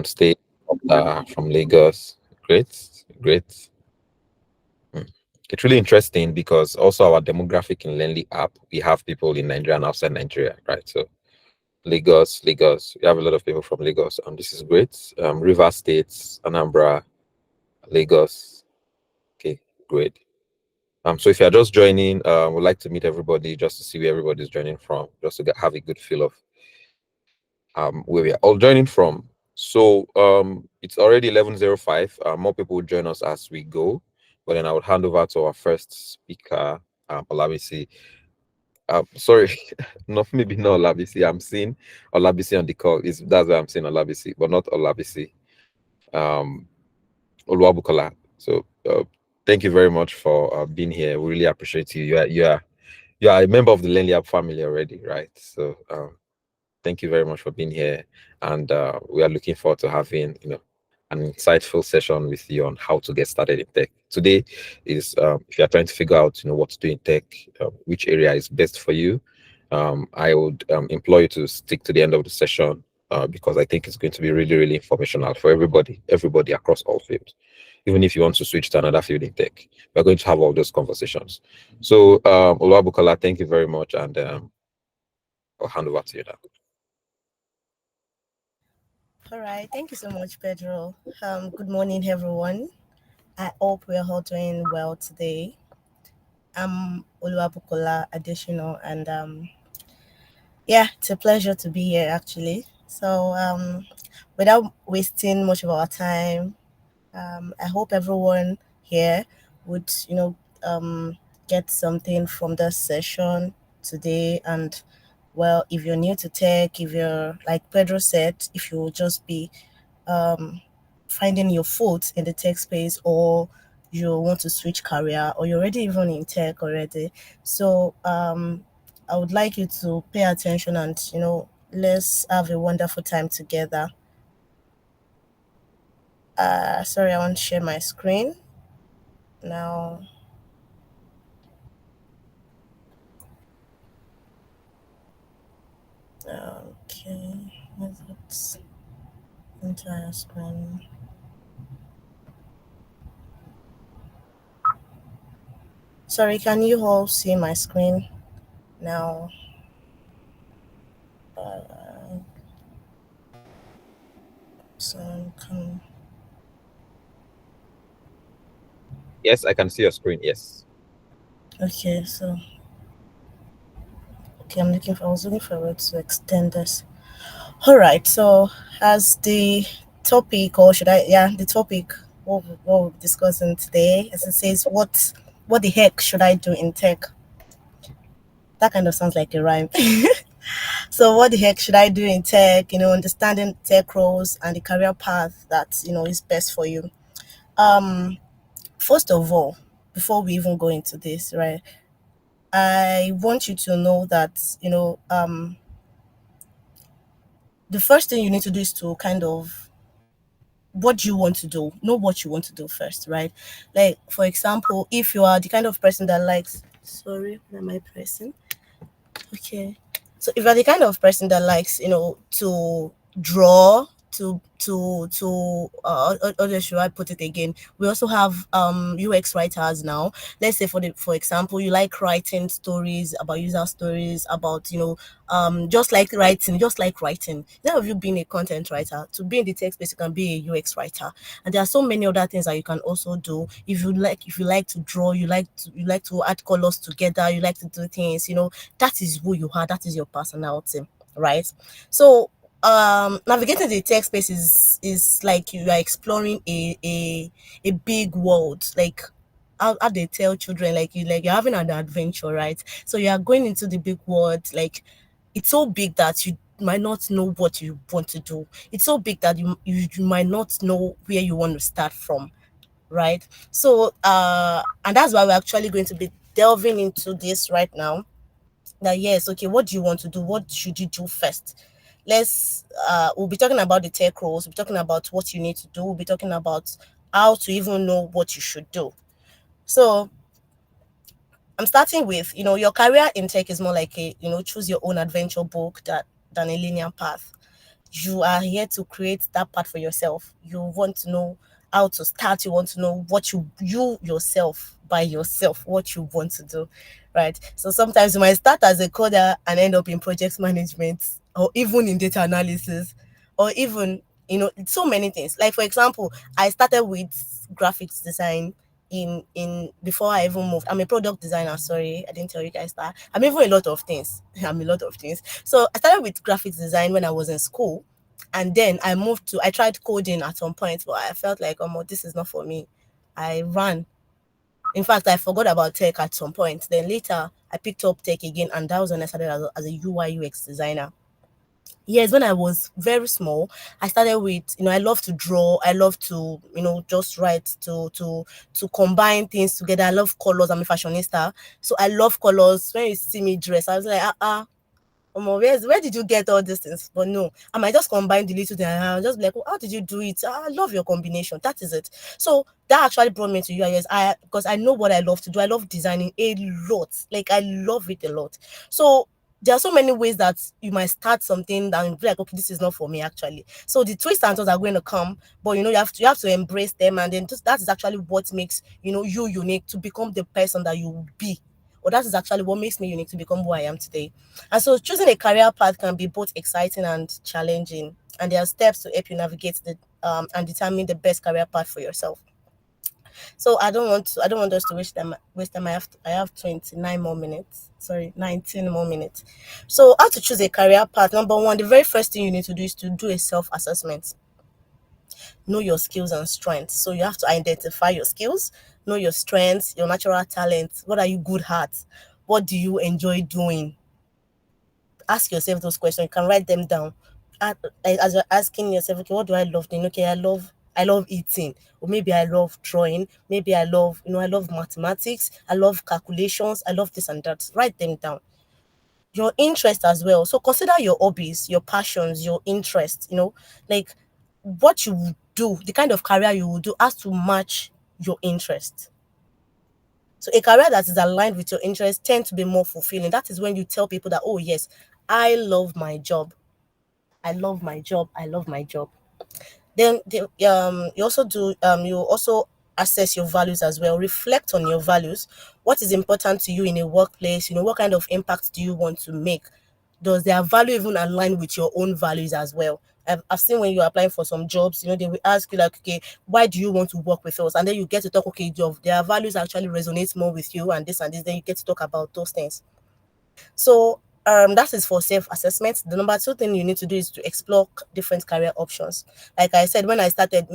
State from Lagos. Great, great. Hmm. It's really interesting because also our demographic in Lenly app, we have people in Nigeria and outside Nigeria, right? So Lagos, we have a lot of people from Lagos, and this is great. River States, Anambra, Lagos. Okay, great. So if you're just joining, we'd like to meet everybody just to see where everybody's joining from, just to have a good feel of where we are all joining from. So it's already 11:05. More people will join us as we go, but then I would hand over to our first speaker, Olabisi. Sorry, not maybe not Olabisi. I'm seeing Olabisi on the call. That's why I'm saying Olabisi, but not Olabisi. Um, Oluwabukola. So thank you very much for being here. We really appreciate you. You are a member of the LearnlyApp family already, right? So thank you very much for being here, and we are looking forward to having an insightful session with you on how to get started in tech. Today is if you are trying to figure out what to do in tech, which area is best for you. I would implore you to stick to the end of the session because I think it's going to be really, really informational for everybody across all fields. Even if you want to switch to another field in tech, we're going to have all those conversations. So, Oluwabukola, thank you very much, and I'll hand over to you now. All right, thank you so much, Pedro. Good morning, everyone. I hope we're all doing well today. I'm Oluwabukola Additional, and yeah, it's a pleasure to be here actually. So, without wasting much of our time, I hope everyone here would, get something from this session today. And well, if you're new to tech, if you're like Pedro said, if you will just be um, finding your foot in the tech space, or you want to switch career, or you're already even in tech already. So I would like you to pay attention and let's have a wonderful time together. Sorry, I want to share my screen now. Okay, what's entire screen? Sorry, can you all see my screen now? Uh, so can Yes, I can see your screen. Yes. okay, so okay, I was looking for a way to extend this. All right, so as the topic, or should I, yeah, the topic, what we're discussing today, as it says, what the heck should I do in tech? That kind of sounds like a rhyme. So what the heck should I do in tech? Understanding tech roles and the career path that is best for you. Um, First of all, before we even go into this, right? I want you to know that the first thing you need to do is to kind of what you want to do. Know what you want to do first, right? Like for example, if you are the kind of person that likes, sorry, what am I pressing? Okay. So if you're the kind of person that likes, to draw, or should I put it again? We also have UX writers now. Let's say for example, you like writing stories about user stories about just like writing. Instead of you being a content writer, to be in the tech space, you can be a UX writer. And there are so many other things that you can also do. If you like to draw, you like to add colors together, you like to do things, that is who you are, that is your personality, right? So navigating the tech space is like you are exploring a big world, like how they tell children, you're having an adventure, right? So you are going into the big world, like it's so big that you might not know what you want to do. It's so big that you might not know where you want to start from, right? So and that's why we're actually going to be delving into this right now. That yes, okay, what do you want to do? What should you do first? We'll be talking about the tech roles, we'll be talking about what you need to do, we'll be talking about how to even know what you should do. So I'm starting with, your career in tech is more like a, choose your own adventure book that than a linear path. You are here to create that part for yourself. You want to know how to start. You want to know what you yourself by yourself what you want to do, right? So sometimes you might start as a coder and end up in project management, or even in data analysis, or even, so many things. Like, for example, I started with graphics design in before I even moved. I'm a product designer. Sorry, I didn't tell you guys that. I'm even a lot of things. I'm a lot of things. So I started with graphics design when I was in school, and then I tried coding at some point, but I felt like, oh, this is not for me. I ran. In fact, I forgot about tech at some point. Then later, I picked up tech again, and that was when I started as a UI UX designer. Yes, when I was very small, I started with, I love to draw. I love to, just write, to combine things together. I love colors. I'm a fashionista, so I love colors. When you see me dress, I was like, where did you get all these things? But no, I might just combine the little thing. I'll just be like, oh, how did you do it? I love your combination. That is it. So that actually brought me to UIS. Because I know what I love to do. I love designing a lot. Like, I love it a lot. So there are so many ways that you might start something and be like, okay, this is not for me actually. So the twists and turns are going to come, but you have to embrace them, and then that is actually what makes you unique to become the person that you will be. Or that is actually what makes me unique to become who I am today. And so choosing a career path can be both exciting and challenging. And there are steps to help you navigate the and determine the best career path for yourself. So I don't want us to waste time. I have 29 more minutes. Sorry, 19 more minutes. So how to choose a career path? Number one, the very first thing you need to do is to do a self-assessment. Know your skills and strengths. So you have to identify your skills, know your strengths, your natural talents. What are you good at? What do you enjoy doing? Ask yourself those questions. You can write them down. As you're asking yourself, okay, what do I love doing? Okay, I love eating, or maybe I love drawing, maybe I love mathematics, I love calculations, I love this and that. Write them down. Your interest as well. So consider your hobbies, your passions, your interests, like what you would do, the kind of career you would do has to match your interest. So a career that is aligned with your interests tend to be more fulfilling. That is when you tell people that, oh yes, I love my job. I love my job. I love my job. Then you also assess your values as well. Reflect on your values. What is important to you in a workplace? What kind of impact do you want to make? Does their value even align with your own values as well? I've seen when you're applying for some jobs, they will ask you like, okay, why do you want to work with us? And then you get to talk, okay, their values actually resonate more with you, and this. Then you get to talk about those things. So that is for self-assessment. The number two thing you need to do is to explore different career options. Like I said, when I started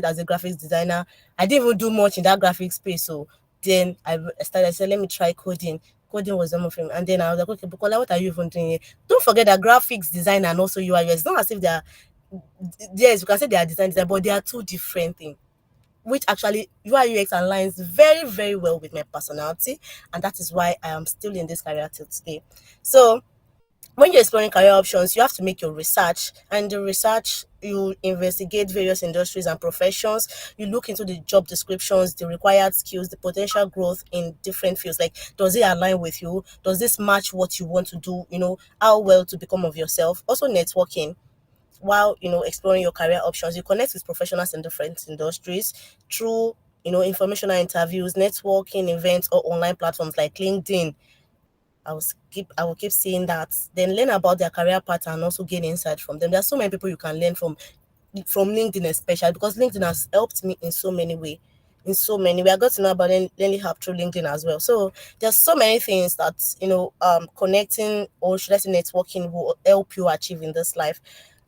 as a graphics designer. I didn't even do much in that graphics space. So then I said, let me try coding. Coding was one of them. And then I was like, okay, Bukola, what are you even doing here? Don't forget that graphics design and also UI UX, it's not as if they are, yes, you can say they are design, but they are two different things, which actually UI UX aligns very, very well with my personality, and that is why I am still in this career till today. So when you're exploring career options, you have to make your research, and the research, you investigate various industries and professions. You look into the job descriptions, the required skills, the potential growth in different fields. Like, does it align with you? Does this match what you want to do? How well to become of yourself. Also, networking. While exploring your career options, you connect with professionals in different industries through informational interviews, networking events, or online platforms like LinkedIn. I will keep seeing that. Then learn about their career path and also gain insight from them. There are so many people you can learn from LinkedIn, especially because LinkedIn has helped me in so many ways. In so many ways, I got to know about LearnlyApp through LinkedIn as well. So there's so many things that connecting, or should I say networking, will help you achieve in this life.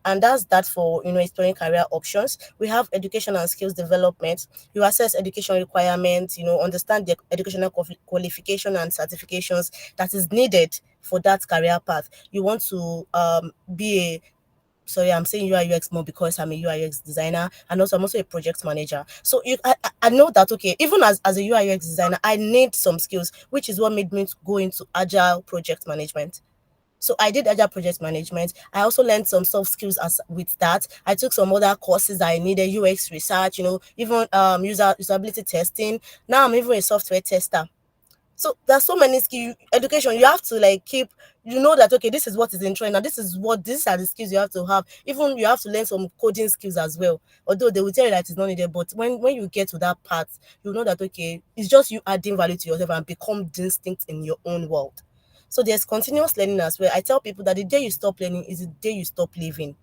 And that's that for exploring career options. We have education and skills development. You assess education requirements, understand the educational qualification and certifications that is needed for that career path. You want to be a sorry, I'm saying UI UX more because I'm a UI UX designer, and also I'm also a project manager. So I know that, okay, even as a UI UX designer, I need some skills, which is what made me to go into agile project management. So I did agile project management. I also learned some soft skills as with that. I took some other courses that I needed, UX research, even usability testing. Now I'm even a software tester. So there's so many skill education you have to like keep. You know that okay, this is what is in trend, and these are the skills you have to have. Even you have to learn some coding skills as well. Although they will tell you that it's not needed, but when you get to that part, you know that okay, it's just you adding value to yourself and become distinct in your own world. So there's continuous learning as well. I tell people that the day you stop learning is the day you stop living.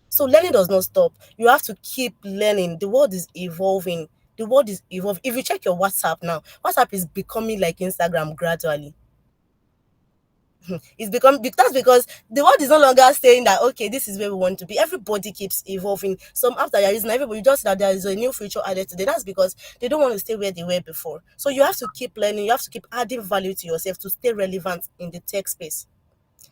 So learning does not stop. You have to keep learning. The world is evolving. The world is evolving. If you check your WhatsApp now, WhatsApp is becoming like Instagram gradually. It's become that's because the world is no longer saying that okay, this is where we want to be. Everybody keeps evolving. Some apps that you're using, everybody just that there is a new feature added today. That's because they don't want to stay where they were before. So you have to keep learning. You have to keep adding value to yourself to stay relevant in the tech space.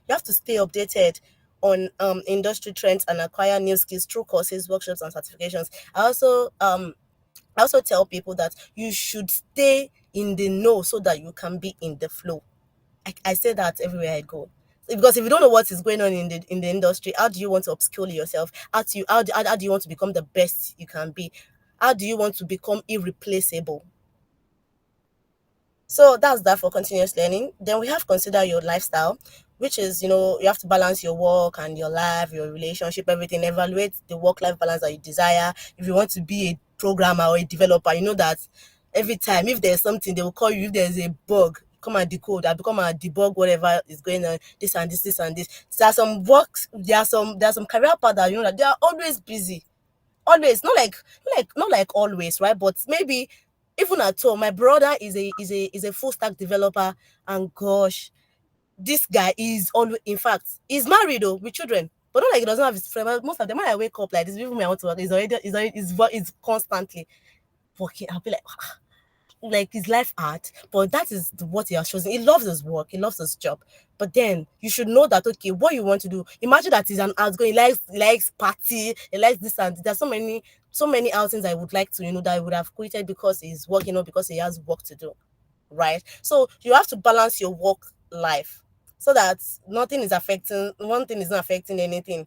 You have to stay updated on industry trends and acquire new skills through courses, workshops, and certifications. I also tell people that you should stay in the know so that you can be in the flow. I say that everywhere I go. Because if you don't know what is going on in the industry, how do you want to upskill yourself? How do you want to become the best you can be? How do you want to become irreplaceable? So that's that for continuous learning. Then we have consider your lifestyle, which is, you have to balance your work and your life, your relationship, everything. Evaluate the work-life balance that you desire. If you want to be a programmer or a developer, you know that every time if there's something, they will call you. If there's a bug, come and decode. I become and debug whatever is going on. This and this. So there are some career paths that you know that they are always busy, always not like always, right? But maybe even at all, my brother is a full stack developer, and gosh, this guy is always, in fact, he's married though with children, but not like he doesn't have his friend. Most of them, when I wake up like this, even when I want to work, he's constantly working. I'll be like his life art, but that is what he has chosen. He loves his work, he loves his job. But then you should know that okay, what you want to do. Imagine that he's an outgoing, he likes party, he likes this and there's so many outings I would like to, that I would have quitted because he's working or because he has work to do. Right? So you have to balance your work life so that nothing is affecting one thing is not affecting anything.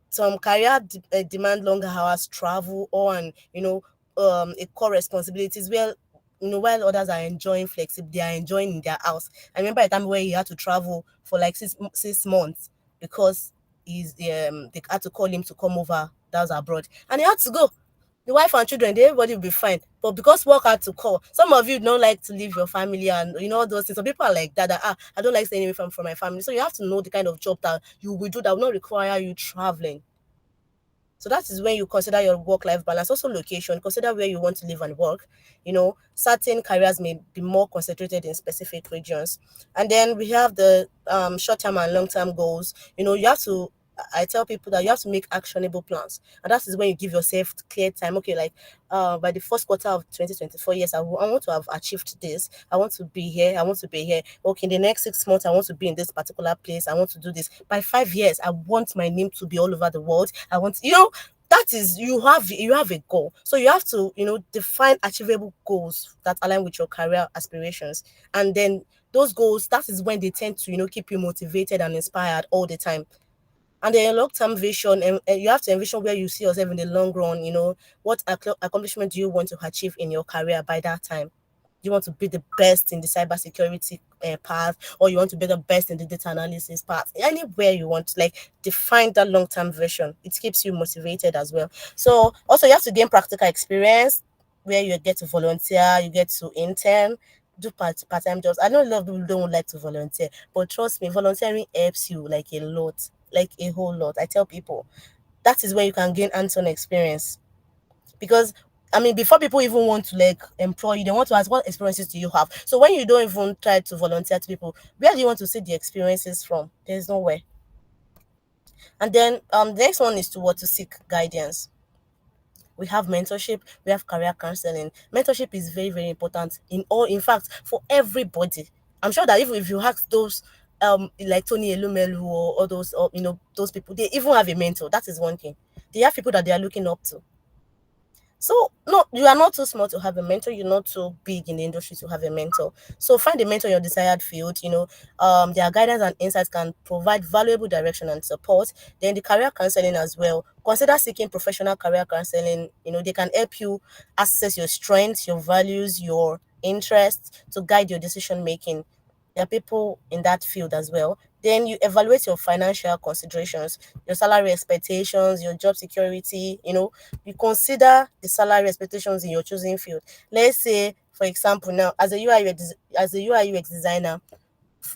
Some career demand longer hours, travel, or and a core responsibilities. Well, while others are enjoying flexible, they are enjoying in their house. I remember a time where he had to travel for like 6 months because they had to call him to come over. That was abroad, and he had to go. The wife and children, everybody will be fine. But because work had to call, some of you don't like to leave your family and all those things. Some people are like that, I don't like staying away from my family. So you have to know the kind of job that you will do that will not require you traveling. So that is when you consider your work-life balance. Also location, consider where you want to live and work. Certain careers may be more concentrated in specific regions. And then we have the short-term and long-term goals. You have to I tell people that you have to make actionable plans. And that is when you give yourself clear time. Okay, like by the first quarter of 2024, yes, I want to have achieved this. I want to be here. I want to be here. Okay, in the next 6 months, I want to be in this particular place. I want to do this. By 5 years, I want my name to be all over the world. I want, that is you have a goal. So you have to, define achievable goals that align with your career aspirations. And then those goals, that is when they tend to, keep you motivated and inspired all the time. And then a long-term vision, and you have to envision where you see yourself in the long run. What accomplishment do you want to achieve in your career by that time? You want to be the best in the cybersecurity path, or you want to be the best in the data analysis path? Anywhere you want to, like, define that long-term vision. It keeps you motivated as well. So also you have to gain practical experience where you get to volunteer, you get to intern, do part-time jobs. I know a lot of people don't like to volunteer, but trust me, volunteering helps you like a lot, like a whole lot. I tell people that is where you can gain hands-on experience. Because I mean, before people even want to like employ you, they want to ask what experiences do you have. So when you don't even try to volunteer to people, where do you want to see the experiences from? There's nowhere. And then the next one is to what to seek guidance. We have mentorship, we have career counseling. Mentorship is very, very important in fact, for everybody. I'm sure that if you ask those like Tony Elumelu or all those, or those people, they even have a mentor. That is one thing. They have people that they are looking up to. So no, you are not too small to have a mentor. You're not too big in the industry to have a mentor. So find a mentor in your desired field. Their guidance and insights can provide valuable direction and support. Then the career counseling as well. Consider seeking professional career counseling. They can help you assess your strengths, your values, your interests to guide your decision making. There are people in that field as well. Then you evaluate your financial considerations, your salary expectations, your job security. You consider the salary expectations in your choosing field. Let's say, for example, now as a UI UX designer,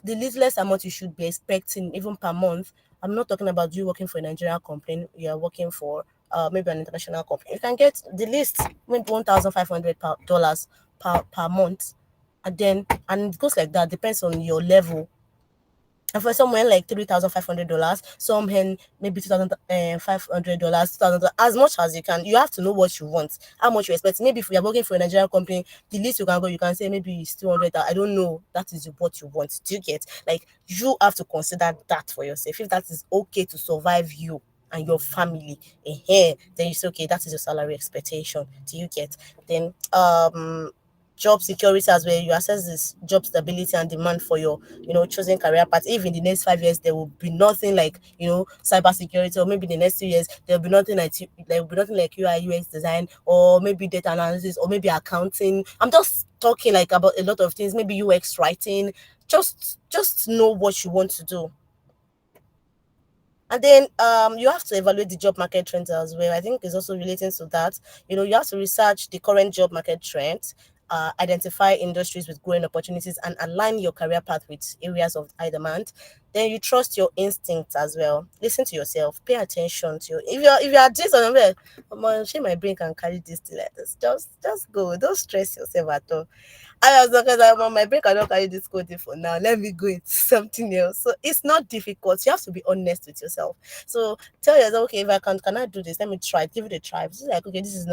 the littlest amount you should be expecting even per month. I'm not talking about you working for a Nigerian company. You are working for maybe an international company. You can get the least maybe $1,500 dollars per month, and it goes like that. Depends on your level. And for someone like $3,500, some hen maybe $2,500, 2,000, as much as you can. You have to know what you want, how much you expect. Maybe if you are working for a Nigerian company, the least you can go, you can say maybe it's 200. I don't know. That is what you want. Do you get? Like, you have to consider that for yourself. If that is okay to survive you and your family, then you say, okay, that is your salary expectation. Do you get? Then job security as well. You assess this job stability and demand for your choosing career path. If in the next 5 years there will be nothing like cyber security, or maybe the next 2 years there will be nothing like UI UX design, or maybe data analysis, or maybe accounting. I'm just talking like about a lot of things, maybe UX writing. Just know what you want to do. And then you have to evaluate the job market trends as well. I think it's also relating to that. You have to research the current job market trends, identify industries with growing opportunities, and align your career path with areas of high demand. Then you trust your instincts as well. Listen to yourself. Pay attention to your. If you are this on the I'm sure my brain can carry this thing like this. Just go. Don't stress yourself at all. I was like, because I'm on my break, I don't carry this coding for now. Let me go into something else. So it's not difficult. You have to be honest with yourself. So tell yourself, okay, if I can I do this? Let me try it. Give it a try. If it's like, okay, this is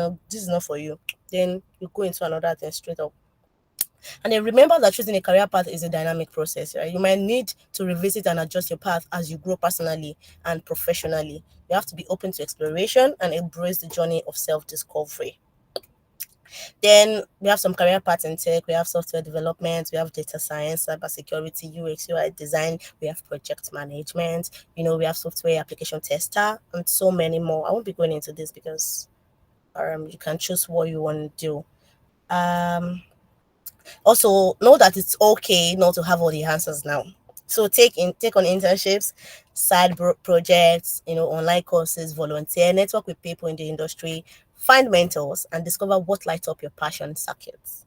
not for you. Then you go into another thing straight up. And then remember that choosing a career path is a dynamic process, right? You might need to revisit and adjust your path as you grow personally and professionally. You have to be open to exploration and embrace the journey of self-discovery. Then we have some career paths in tech. We have software development, we have data science, cybersecurity, UX, UI design, we have project management, we have software application tester, and so many more. I won't be going into this because you can choose what you want to do. Also, know that it's okay not to have all the answers now. So take on internships, side projects, online courses, volunteer, network with people in the industry, find mentors, and discover what lights up your passion circuits.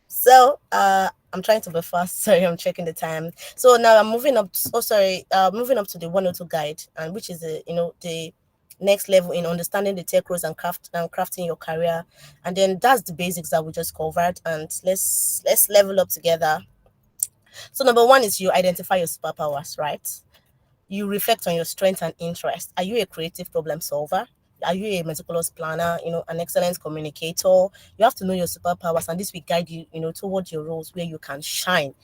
So I'm trying to be fast. Sorry, I'm checking the time. So now I'm moving up. Moving up to the 102 guide, and which is the next level in understanding the tech roles and crafting your career. And then that's the basics that we just covered. And let's level up together. So number one is you identify your superpowers, right? You reflect on your strengths and interests. Are you a creative problem solver? Are you a meticulous planner? An excellent communicator? You have to know your superpowers, and this will guide you, towards your roles where you can shine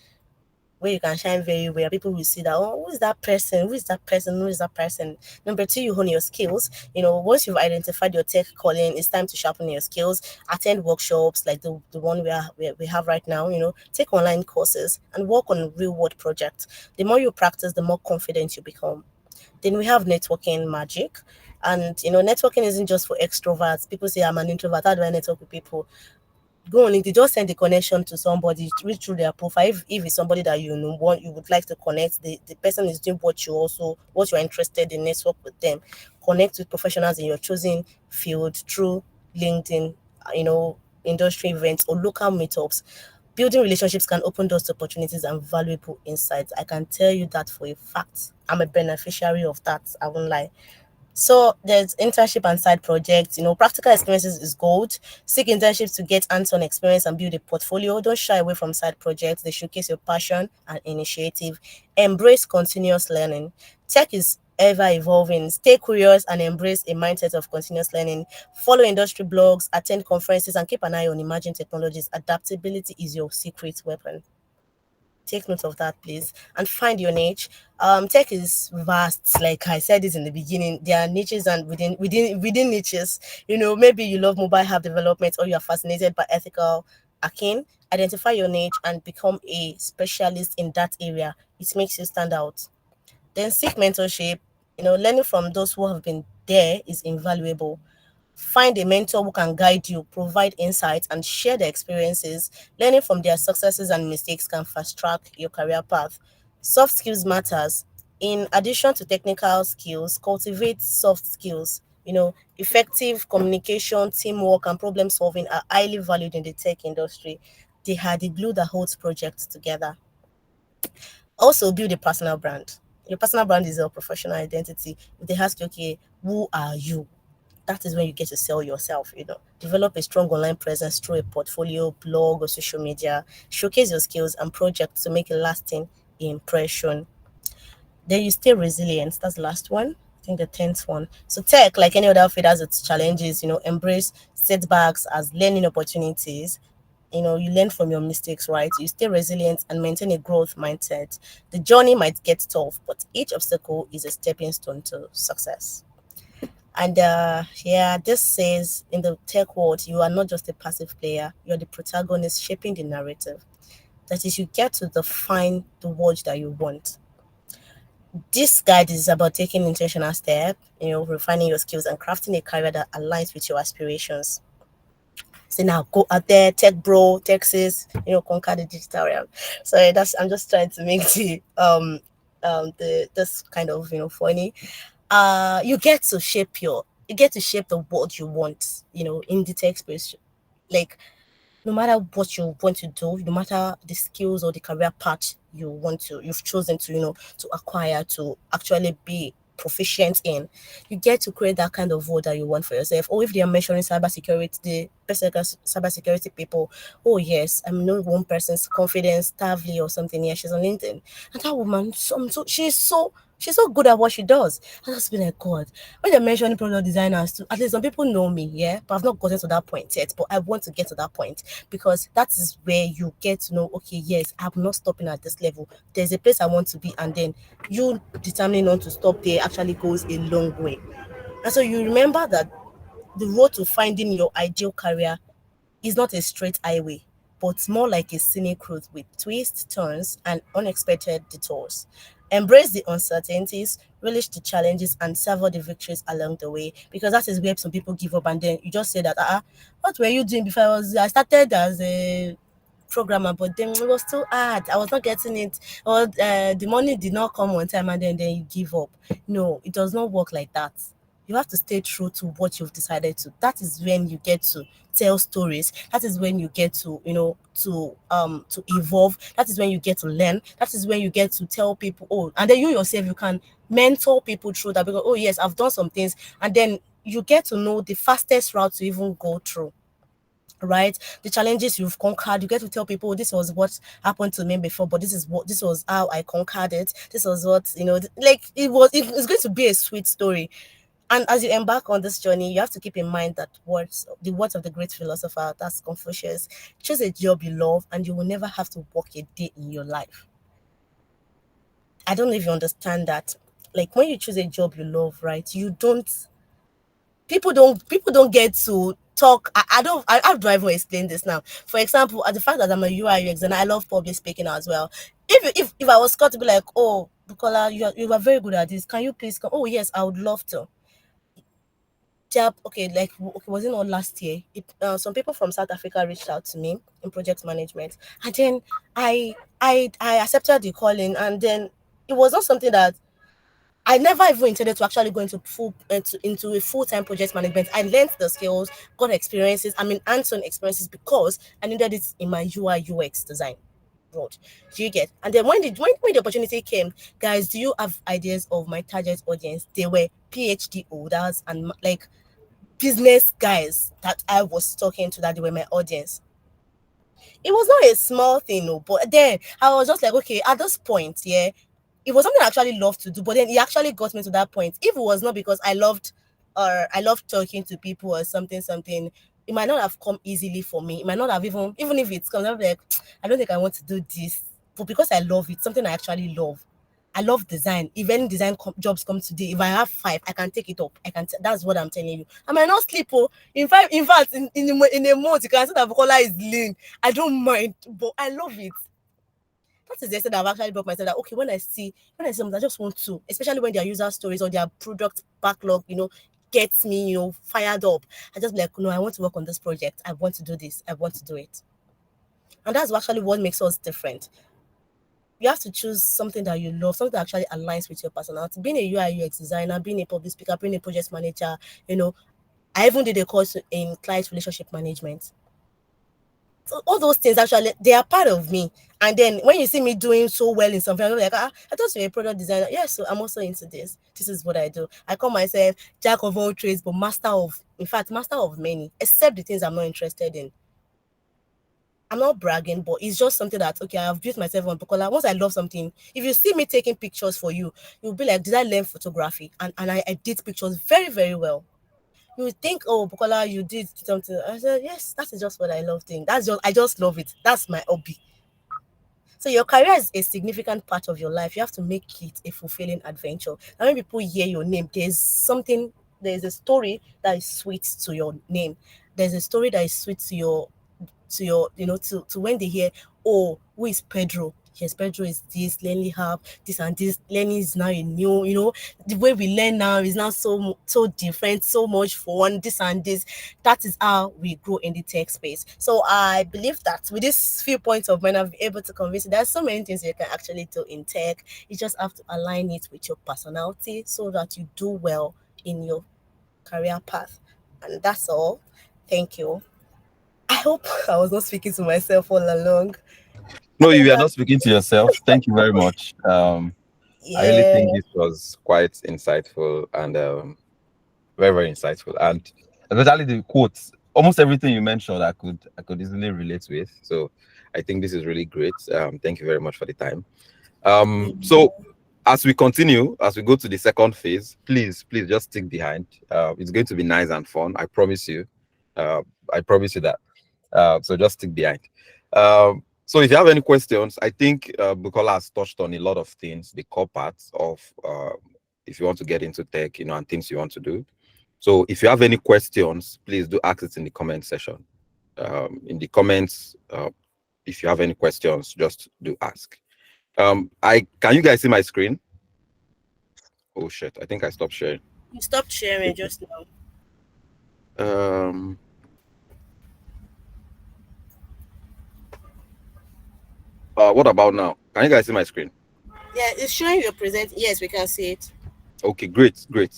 very well. People will see that, oh, who is that person? Who is that person? Who is that person? Number two, you hone your skills. Once you've identified your tech calling, it's time to sharpen your skills. Attend workshops like the one we have right now. Take online courses and work on real world projects. The more you practice, the more confident you become. Then we have networking magic. And networking isn't just for extroverts. People say I'm an introvert. How do I network with people? Go on LinkedIn, just send the connection to somebody, read through their profile. If it's somebody that you would like to connect, the person is doing what you're interested in, network with them. Connect with professionals in your chosen field through LinkedIn, industry events or local meetups. Building relationships can open doors to opportunities and valuable insights. I can tell you that for a fact. I'm a beneficiary of that. I won't lie. So there's internship and side projects. Practical experiences is gold. Seek internships to get hands-on experience and build a portfolio. Don't shy away from side projects. They showcase your passion and initiative. Embrace continuous learning. Tech is ever evolving. Stay curious and embrace a mindset of continuous learning. Follow industry blogs, attend conferences, and keep an eye on emerging technologies. Adaptability is your secret weapon. Take note of that, please, and find your niche. Tech is vast, like I said it in the beginning. There are niches, and within niches, maybe you love mobile app development or you are fascinated by ethical hacking. Identify your niche and become a specialist in that area. It makes you stand out. Then seek mentorship. Learning from those who have been there is invaluable. Find a mentor who can guide you, provide insights, and share their experiences. Learning from their successes and mistakes can fast track your career path. Soft skills matters. In addition to technical skills, cultivate soft skills. Effective communication, teamwork, and problem solving are highly valued in the tech industry. They are the glue that holds projects together. Also, build a personal brand. Your personal brand is your professional identity. If they ask you, okay, who are you? That is when you get to sell yourself. Develop a strong online presence through a portfolio, blog, or social media. Showcase your skills and projects to make a lasting impression. Then you stay resilient. That's the last one. I think the 10th one. So tech, like any other field, has its challenges. Embrace setbacks as learning opportunities. You learn from your mistakes, right? You stay resilient and maintain a growth mindset. The journey might get tough, but each obstacle is a stepping stone to success. And yeah, this says in the tech world, you are not just a passive player, you're the protagonist shaping the narrative. That is, you get to define the world that you want. This guide is about taking intentional step, refining your skills and crafting a career that aligns with your aspirations. So now go out there, tech bro, Texas, conquer the digital realm. So that's I'm just trying to make the this kind of funny. You get to shape the world you want, in the tech space. Like, no matter what you want to do, no matter the skills or the career path you've chosen to, to acquire, to actually be proficient in, you get to create that kind of world that you want for yourself. Or if they are mentioning cybersecurity, the cybersecurity people, oh yes, I'm not one person's confidence, Tavli or something. Yeah, she's on LinkedIn, and that woman, she's so good at what she does. I just be like, God, when they're mentioning product designers too, at least some people know me, yeah, but I've not gotten to that point yet. But I want to get to that point because that is where you get to know, okay, yes, I'm not stopping at this level. There's a place I want to be, and then you determining not to stop there actually goes a long way. And so you remember that the road to finding your ideal career is not a straight highway, but more like a scenic route with twists, turns, and unexpected detours. Embrace the uncertainties, relish the challenges, and savor the victories along the way. Because that is where some people give up, and then you just say that, what were you doing before I started as a programmer, but then it was too hard. I was not getting it, or the money did not come on time, and then you give up. No, it does not work like that. You have to stay true to what you've decided to. That is when you get to tell stories. That is when you get to, to evolve. That is when you get to learn. That is when you get to tell people, oh, and then you yourself, you can mentor people through that, because, oh yes, I've done some things, and then you get to know the fastest route to even go through, right? The challenges you've conquered, you get to tell people, this was what happened to me before, but this was how I conquered it. This was what, like, it's going to be a sweet story. And as you embark on this journey, you have to keep in mind that the words of the great philosopher, that's Confucius: choose a job you love and you will never have to work a day in your life. I don't know if you understand that. Like, when you choose a job you love, right, you don't people don't get to talk. I don't I how do I even explain this now? For example, at the fact that I'm a UI UX and I love public speaking as well. If I was called to be like, oh, Bukola, you are very good at this, can you please come? Oh yes, I would love to. Job, okay, like, okay, was it not last year? Some people from South Africa reached out to me in project management, and then I accepted the calling, and then it was not something that I never even intended to actually go into a full-time project management. I learned the skills, got experiences, hands-on experiences, because I needed it in my UI UX design road. Do you get? And then when the opportunity came, guys, do you have ideas of my target audience? They were PhD holders and like business guys that I was talking to, that they were my audience. It was not a small thing, no, but then I was just like, okay, at this point, yeah, it was something I actually loved to do, but then it actually got me to that point. If it was not because I loved talking to people or something, it might not have come easily for me. It might not have even if it's come, I'm like, I don't think I want to do this. But because I love it, something I actually love. I love design. If any jobs come today, if I have five, I can take it up. That's what I'm telling you. I might not sleep. Oh, in fact, in a month, you can see that Bukola is lean. I don't mind, but I love it. That is the extent I've actually brought myself that, okay, when I see something, I just want to, especially when their user stories or their product backlog, gets me, fired up. I just be like, no, I want to work on this project. I want to do this. I want to do it. And that's actually what makes us different. You have to choose something that you love, something that actually aligns with your personality. Being a UI UX designer, being a public speaker, being a project manager, I even did a course in client relationship management. So all those things actually they are part of me. And then when you see me doing so well in something, I'm like, I thought you were a product designer. Yes, so I'm also into this. This is what I do. I call myself jack of all trades, but in fact, master of many, except the things I'm not interested in. I'm not bragging, but it's just something that okay, I've built myself on because once I love something, if you see me taking pictures for you, you'll be like, did I learn photography? And I did pictures very, very well. You would think, oh, Bukola, you did something. I said, yes, that is just what I love doing. I just love it. That's my hobby. So your career is a significant part of your life. You have to make it a fulfilling adventure. And when people hear your name, there's a story that is sweet to your name. There's a story that is sweet to your to when they hear, oh, who is Pedro? Yes, Pedro is this, LearnlyApp, this and this. Learning is now a new, the way we learn now is now so different, so much fun, this and this. That is how we grow in the tech space. So I believe that with these few points of mine, I've been able to convince you there's so many things you can actually do in tech. You just have to align it with your personality so that you do well in your career path. And that's all. Thank you. I hope I was not speaking to myself all along. I No, think you are that, not speaking to yourself. Thank you very much. I really yeah, think this was quite insightful and very, very insightful. And especially the quotes, almost everything you mentioned, I could easily relate with. So I think this is really great. Thank you very much for the time. So as we continue, as we go to the second phase, please just stick behind. It's going to be nice and fun. I promise you. I promise you that. So just stick behind. So if you have any questions, I think Bukola has touched on a lot of things, the core parts of if you want to get into tech, and things you want to do. So if you have any questions, please do ask it in the comment section. In the comments, if you have any questions, just do ask. I can you guys see my screen? Oh shit, I think I stopped sharing. you stopped sharing just now. Um, what about now? Can you guys see my screen? Yeah, it's showing your present. Yes, we can see it. Okay, great, great.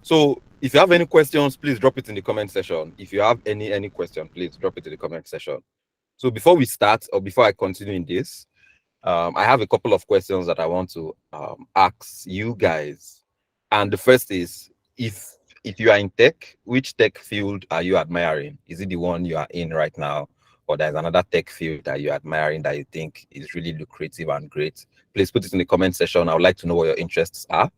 So if you have any questions, please drop it in the comment section. If you have any question, please drop it in the comment section. So before we start, or before I continue in this, I have a couple of questions that I want to ask you guys. And the first is, if you are in tech, which tech field are you admiring? Is it the one you are in right now, or there's another tech field that you're admiring that you think is really lucrative and great? Please put it in the comment section. I would like to know what your interests are.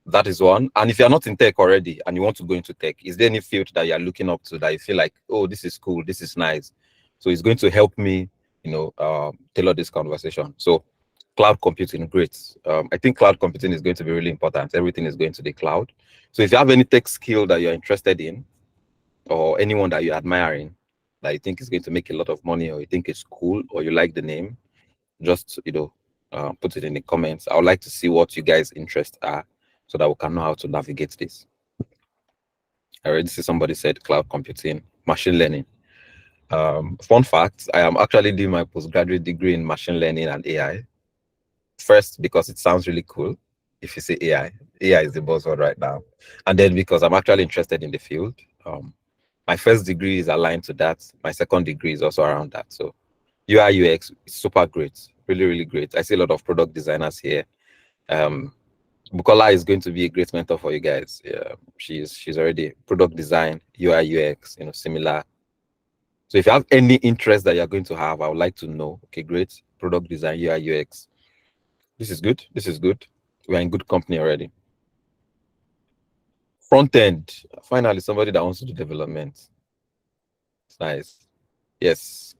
That is one. And if you're not in tech already and you want to go into tech, is there any field that you're looking up to that you feel like, oh, this is cool, this is nice, so it's going to help me, tailor this conversation? So cloud computing, great. I think cloud computing is going to be really important. Everything is going to the cloud. So if you have any tech skill that you're interested in, or anyone that you're admiring that you think is going to make a lot of money, or you think it's cool, or you like the name, just put it in the comments. I would like to see what you guys' interests are so that we can know how to navigate this. I already see somebody said cloud computing, machine learning. Fun fact, I am actually doing my postgraduate degree in machine learning and AI. First, because it sounds really cool. If you say AI is the buzzword right now. And then because I'm actually interested in the field. My first degree is aligned to that. My second degree is also around that. So UI UX is super great, really, really great. I see a lot of product designers here. Bukola is going to be a great mentor for you guys. Yeah, she's already product design, UI UX, similar. So if you have any interest that you're going to have, I would like to know. Okay, great. Product design, UI UX. This is good. This is good. We're in good company already. Front end. Finally, somebody that wants to do development. It's nice. Yes.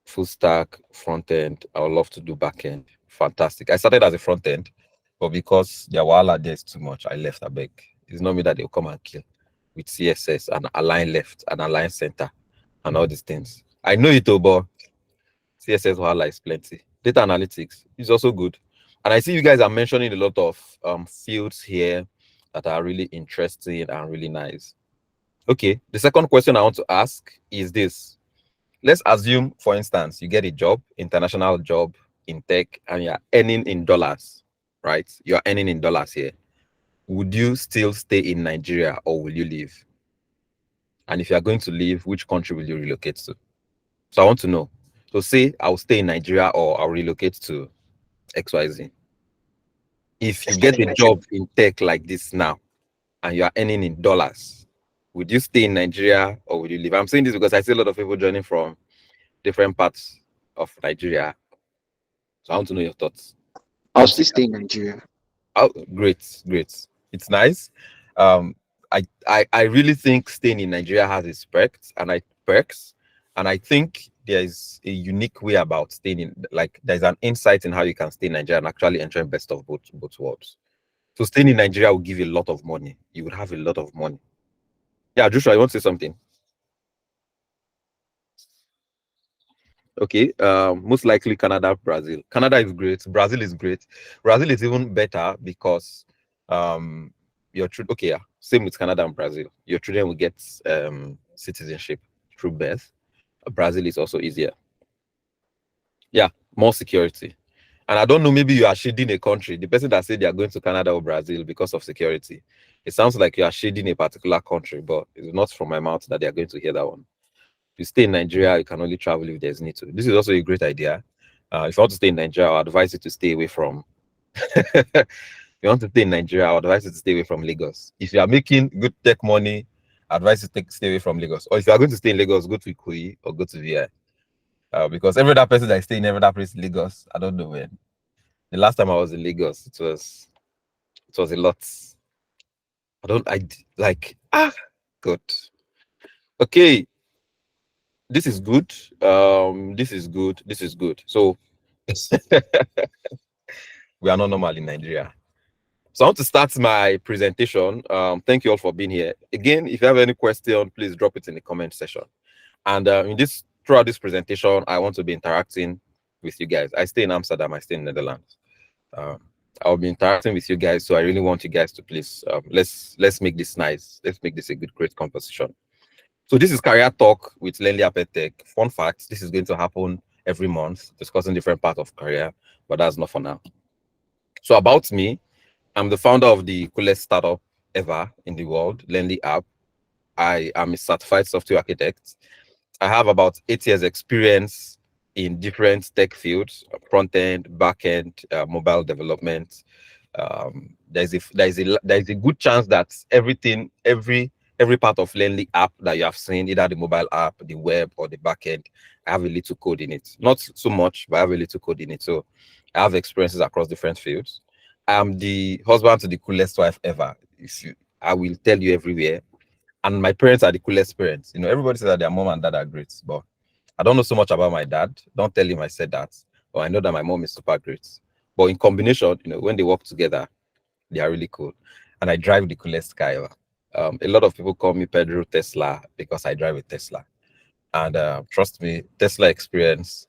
Full stack, front end. I would love to do back end. Fantastic. I started as a front end, but because their wala there is too much, I left a beg. It's not me that they'll come and kill with CSS and align left and align center and all these things. I know it, but CSS wala is plenty. Data analytics is also good. And I see you guys are mentioning a lot of fields here. that are really interesting and really nice. Okay, the second question I want to ask is this. Let's assume, for instance, you get a job, international job in tech, and you're earning in dollars, right? You're earning in dollars here. Would you still stay in Nigeria or will you leave? And if you are going to leave, which country will you relocate to? So I want to know. So say I'll stay in Nigeria or I'll relocate to XYZ. If you get a job in tech like this now and you are earning in dollars, would you stay in Nigeria or would you leave? I'm saying this because I see a lot of people joining from different parts of Nigeria. So I want to know your thoughts. I'll still stay in Nigeria. Oh, great, great. It's nice. Um, I really think staying in Nigeria has its perks, and I think there is a unique way about staying in. Like, there's an insight in how you can stay in Nigeria and actually enjoy best of both worlds. So staying in Nigeria will give you a lot of money. You would have a lot of money. Yeah, Joshua, you want to say something? Okay. Most likely Canada, Brazil. Canada is great. Brazil is great. Brazil is even better because your children. Okay, yeah. Same with Canada and Brazil. Your children will get citizenship through birth. Brazil is also easier. Yeah, more security. And I don't know, maybe you are shading a country. The person that said they are going to Canada or Brazil because of security, it sounds like you are shading a particular country, but it's not from my mouth that they are going to hear that one. If you stay in Nigeria, you can only travel if there's need to. This is also a great idea. If you want to stay in Nigeria, I would advise you to stay away from. If you want to stay in Nigeria, I would advise you to stay away from Lagos. If you are making good tech money, I advise you to stay away from Lagos. Or if you are going to stay in Lagos, go to Ikoyi or go to VI. Because every other person that is staying in every other place in Lagos, I don't know when. The last time I was in Lagos, it was a lot. Good. Okay, this is good. This is good. This is good. So we are not normal in Nigeria. So I want to start my presentation. Thank you all for being here. Again, if you have any question, please drop it in the comment section. And throughout this presentation, I want to be interacting with you guys. I stay in Amsterdam. I stay in Netherlands. I'll be interacting with you guys, so I really want you guys to please let's make this nice. Let's make this a great conversation. So this is Career Talk with LearnlyApp Edtech. Fun fact: this is going to happen every month, discussing different parts of career, but that's not for now. So about me, I'm the founder of the coolest startup ever in the world, LearnlyApp. I am a certified software architect. I have about 8 years experience in different tech fields: front end, back end, mobile development. There's a good chance that every part of Learnly app that you have seen, either the mobile app, the web, or the back end, I have a little code in it. Not so much, but I have a little code in it. So I have experiences across different fields. I'm the husband to the coolest wife ever. I will tell you everywhere. And my parents are the coolest parents. Everybody says that their mom and dad are great, but I don't know so much about my dad. Don't tell him I said that. But I know that my mom is super great. But in combination, when they work together, they are really cool. And I drive the coolest car ever. A lot of people call me Pedro Tesla because I drive a Tesla. And trust me, Tesla experience.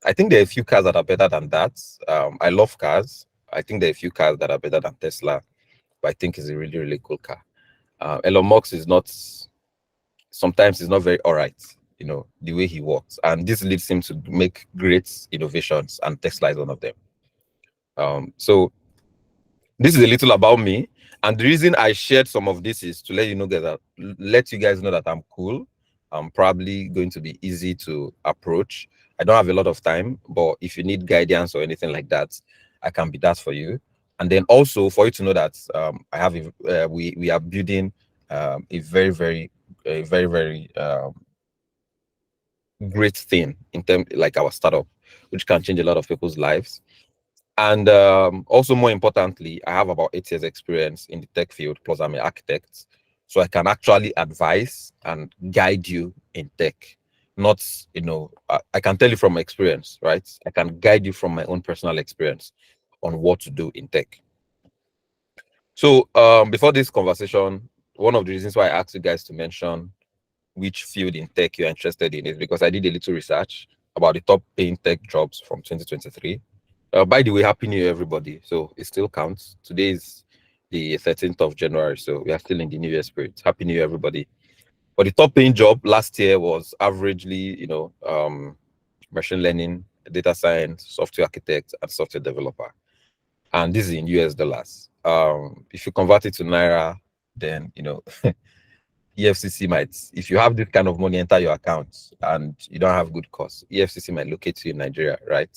I think there are a few cars that are better than that. I love cars. I think there are a few cars that are better than Tesla, but I think it's a really, really cool car. Elon Musk is not. Sometimes he's not very all right. The way he works, and this leads him to make great innovations, and Tesla is one of them. So this is a little about me, and the reason I shared some of this is to let you guys know that I'm cool. I'm probably going to be easy to approach. I don't have a lot of time, but if you need guidance or anything like that, I can be that for you. And then also for you to know that we are building a very great thing in terms like our startup, which can change a lot of people's lives. And also, more importantly, I have about 8 years experience in the tech field, plus I'm an architect. So I can actually advise and guide you in tech. Not, I can tell you from experience, right? I can guide you from my own personal experience on what to do in tech. So before this conversation, one of the reasons why I asked you guys to mention which field in tech you're interested in is because I did a little research about the top paying tech jobs from 2023. By the way, happy new year, everybody. So it still counts. Today is the 13th of January. So we are still in the New Year spirit. Happy New Year, everybody. But the top paying job last year was averagely, machine learning, data science, software architect, and software developer. And this is in US dollars. If you convert it to Naira, then, EFCC might, if you have this kind of money enter your account and you don't have good costs, EFCC might locate you in Nigeria, right?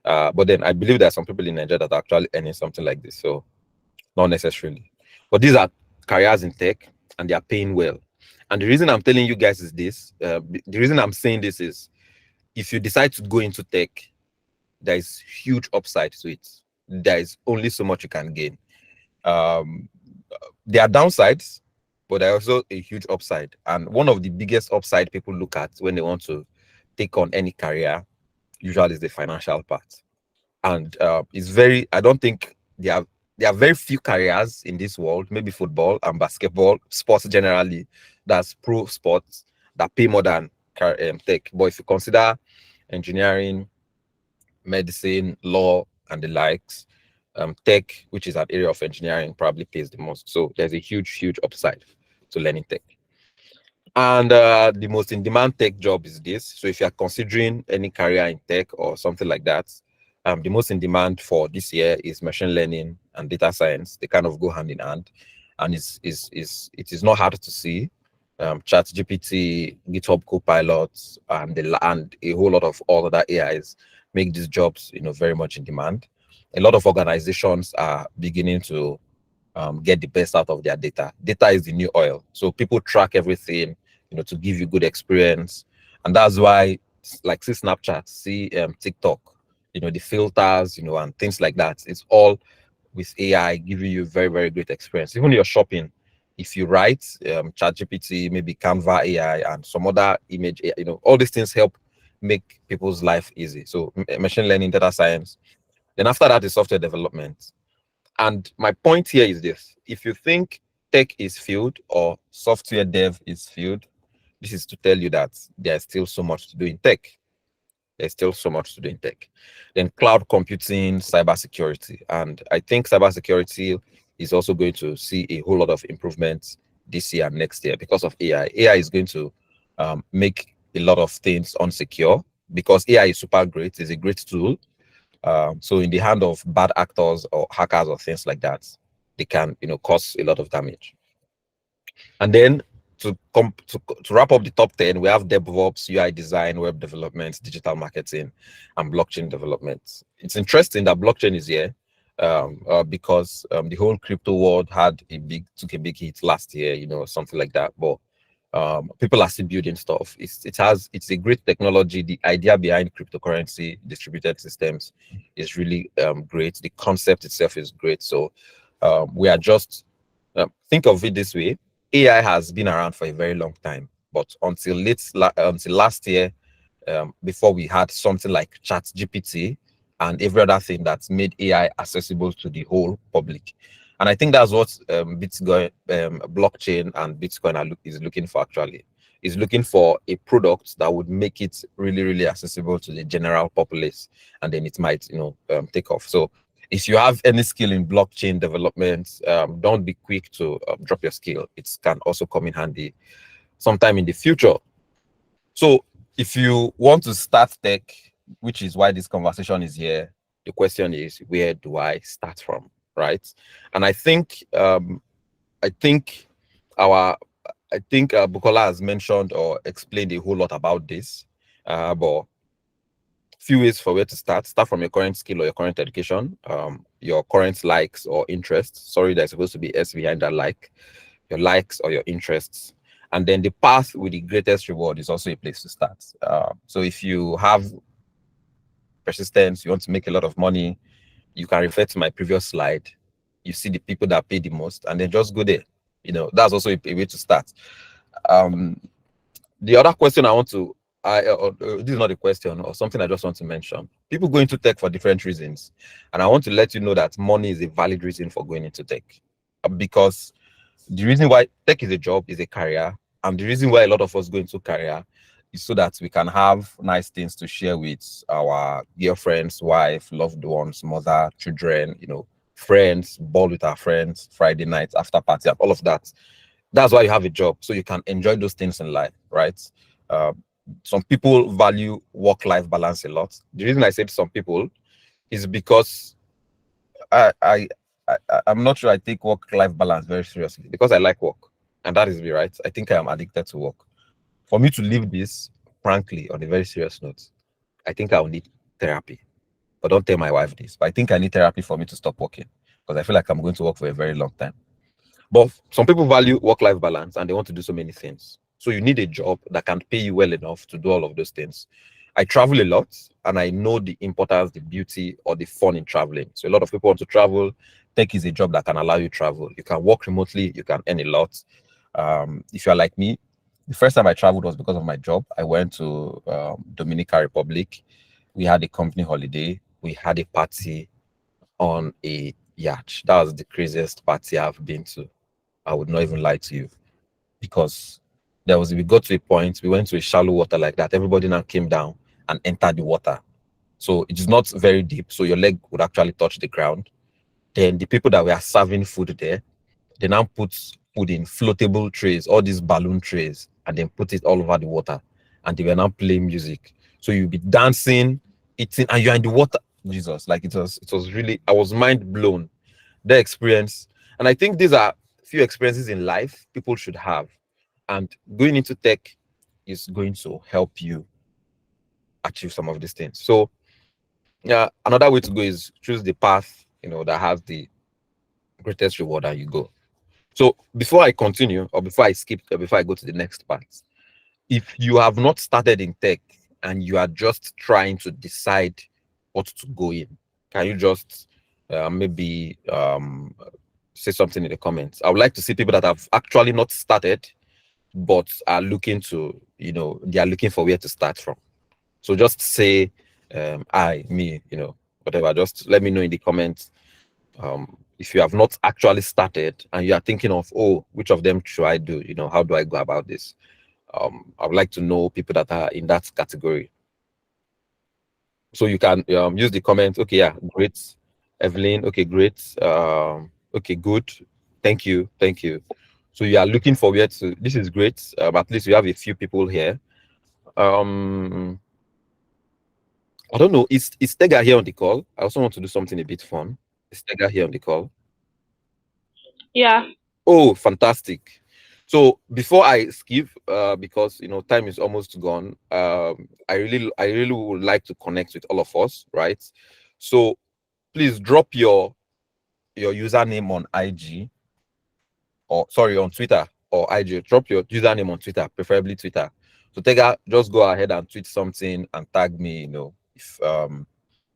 But then I believe there are some people in Nigeria that are actually earning something like this. So not necessarily. But these are careers in tech and they are paying well. And the reason I'm telling you guys is this. The reason I'm saying this is if you decide to go into tech, there is huge upside to it. There is only so much you can gain. There are downsides, but there are also a huge upside. And one of the biggest upside people look at when they want to take on any career usually is the financial part. And it's very, I don't think there are very few careers in this world, maybe football and basketball, sports generally, that's pro sports that pay more than tech. But if you consider engineering, medicine, law, and the likes, tech, which is an area of engineering, probably pays the most. So there's a huge upside to learning tech. And the most in-demand tech job is this. So if you're considering any career in tech or something like that, the most in demand for this year is machine learning and data science. They kind of go hand in hand, and it is not hard to see. ChatGPT, GitHub Copilot, and a whole lot of all other AIs make these jobs, very much in demand. A lot of organizations are beginning to get the best out of their data. Data is the new oil, so people track everything, to give you good experience, and that's why, like, see Snapchat, see TikTok, the filters, and things like that. It's all with AI giving you very great experience. Even your shopping, if you write ChatGPT, maybe Canva AI, and some other image, all these things help make people's life easy. So machine learning, data science. Then after that is software development. And my point here is this: if you think tech is field or software dev is field, this is to tell you that there's still so much to do in tech. There's still so much to do in tech. Then cloud computing, cybersecurity. And I think cybersecurity is also going to see a whole lot of improvements this year and next year because of AI. AI is going to make a lot of things unsecure because AI is super great. It's a great tool. So in the hand of bad actors or hackers or things like that, they can, cause a lot of damage. And then to wrap up the top 10, we have DevOps, UI design, web development, digital marketing, and blockchain development. It's interesting that blockchain is here because the whole crypto world took a big hit last year, something like that. But people are still building stuff. It's a great technology. The idea behind cryptocurrency, distributed systems, is really great. The concept itself is great. So we are just think of it this way: AI has been around for a very long time, but until last year, before we had something like ChatGPT and every other thing that's made AI accessible to the whole public. And I think that's what Bitcoin, blockchain, and Bitcoin is looking for. Actually, is looking for a product that would make it really accessible to the general populace, and then it might, take off. So if you have any skill in blockchain development, don't be quick to drop your skill. It can also come in handy sometime in the future. So if you want to start tech, which is why this conversation is here, the question is, where do I start from, right? And I think Bukola has mentioned or explained a whole lot about this, but few ways for where to start. Start from your current skill or your current education, your current likes or interests. Sorry, there's supposed to be S behind that like. Your likes or your interests. And then the path with the greatest reward is also a place to start. So if you have persistence, you want to make a lot of money, you can refer to my previous slide. You see the people that pay the most, and then just go there. That's also a way to start. The other question I want to, this is not a question or something I just want to mention. People go into tech for different reasons, and I want to let you know that money is a valid reason for going into tech, because the reason why tech is a job, is a career, and the reason why a lot of us go into career is so that we can have nice things to share with our girlfriends, wife, loved ones, mother, children, friends, ball with our friends, Friday nights, after party, and all of that. That's why you have a job, so you can enjoy those things in life, right? Uh, some people value work-life balance a lot. The reason I said some people is because I, I, I'm not sure I take work-life balance very seriously because I like work, and that is me, right? I think I am addicted to work. For me to leave this, frankly, on a very serious note, I think I will need therapy. But don't tell my wife this. But I think I need therapy for me to stop working because I feel like I'm going to work for a very long time. But some people value work-life balance and they want to do so many things. So you need a job that can pay you well enough to do all of those things. I travel a lot and I know the importance, the beauty, or the fun in traveling. So a lot of people want to travel. Tech is a job that can allow you travel. You can work remotely, you can earn a lot. If you're like me, the first time I traveled was because of my job. I went to Dominican Republic. We had a company holiday. We had a party on a yacht. That was the craziest party I've been to. I would not even lie to you because we got to a point, we went to a shallow water like that. Everybody now came down and entered the water. So it is not very deep. So your leg would actually touch the ground. Then the people that were serving food there, they now put food in floatable trays, all these balloon trays, and then put it all over the water. And they were now playing music. So you'll be dancing, eating, and you're in the water. Jesus, like it was really, I was mind blown. The experience. And I think these are few experiences in life people should have. And going into tech is going to help you achieve some of these things. So yeah, another way to go is choose the path, that has the greatest reward and you go. So before I continue, or before I skip, or before I go to the next part, if you have not started in tech and you are just trying to decide what to go in, can you just maybe say something in the comments? I would like to see people that have actually not started but are looking to, they are looking for where to start from. So just say I, me, whatever. Just let me know in the comments. If you have not actually started and you are thinking of, oh, which of them should I do? How do I go about this? I would like to know people that are in that category. So you can use the comment. Okay, yeah, great. Evelyn, okay, great. Okay, good. Thank you. Thank you. So you are looking for where to, this is great. At least we have a few people here. I don't know. Is Tega here on the call? I also want to do something a bit fun. Is Tega here on the call? Yeah. Oh, fantastic. So before I skip, because time is almost gone, I really would like to connect with all of us, right? So please drop your username on IG, or sorry, on Twitter or IG. Drop your username on Twitter, preferably Twitter. So Tega, just go ahead and tweet something and tag me, if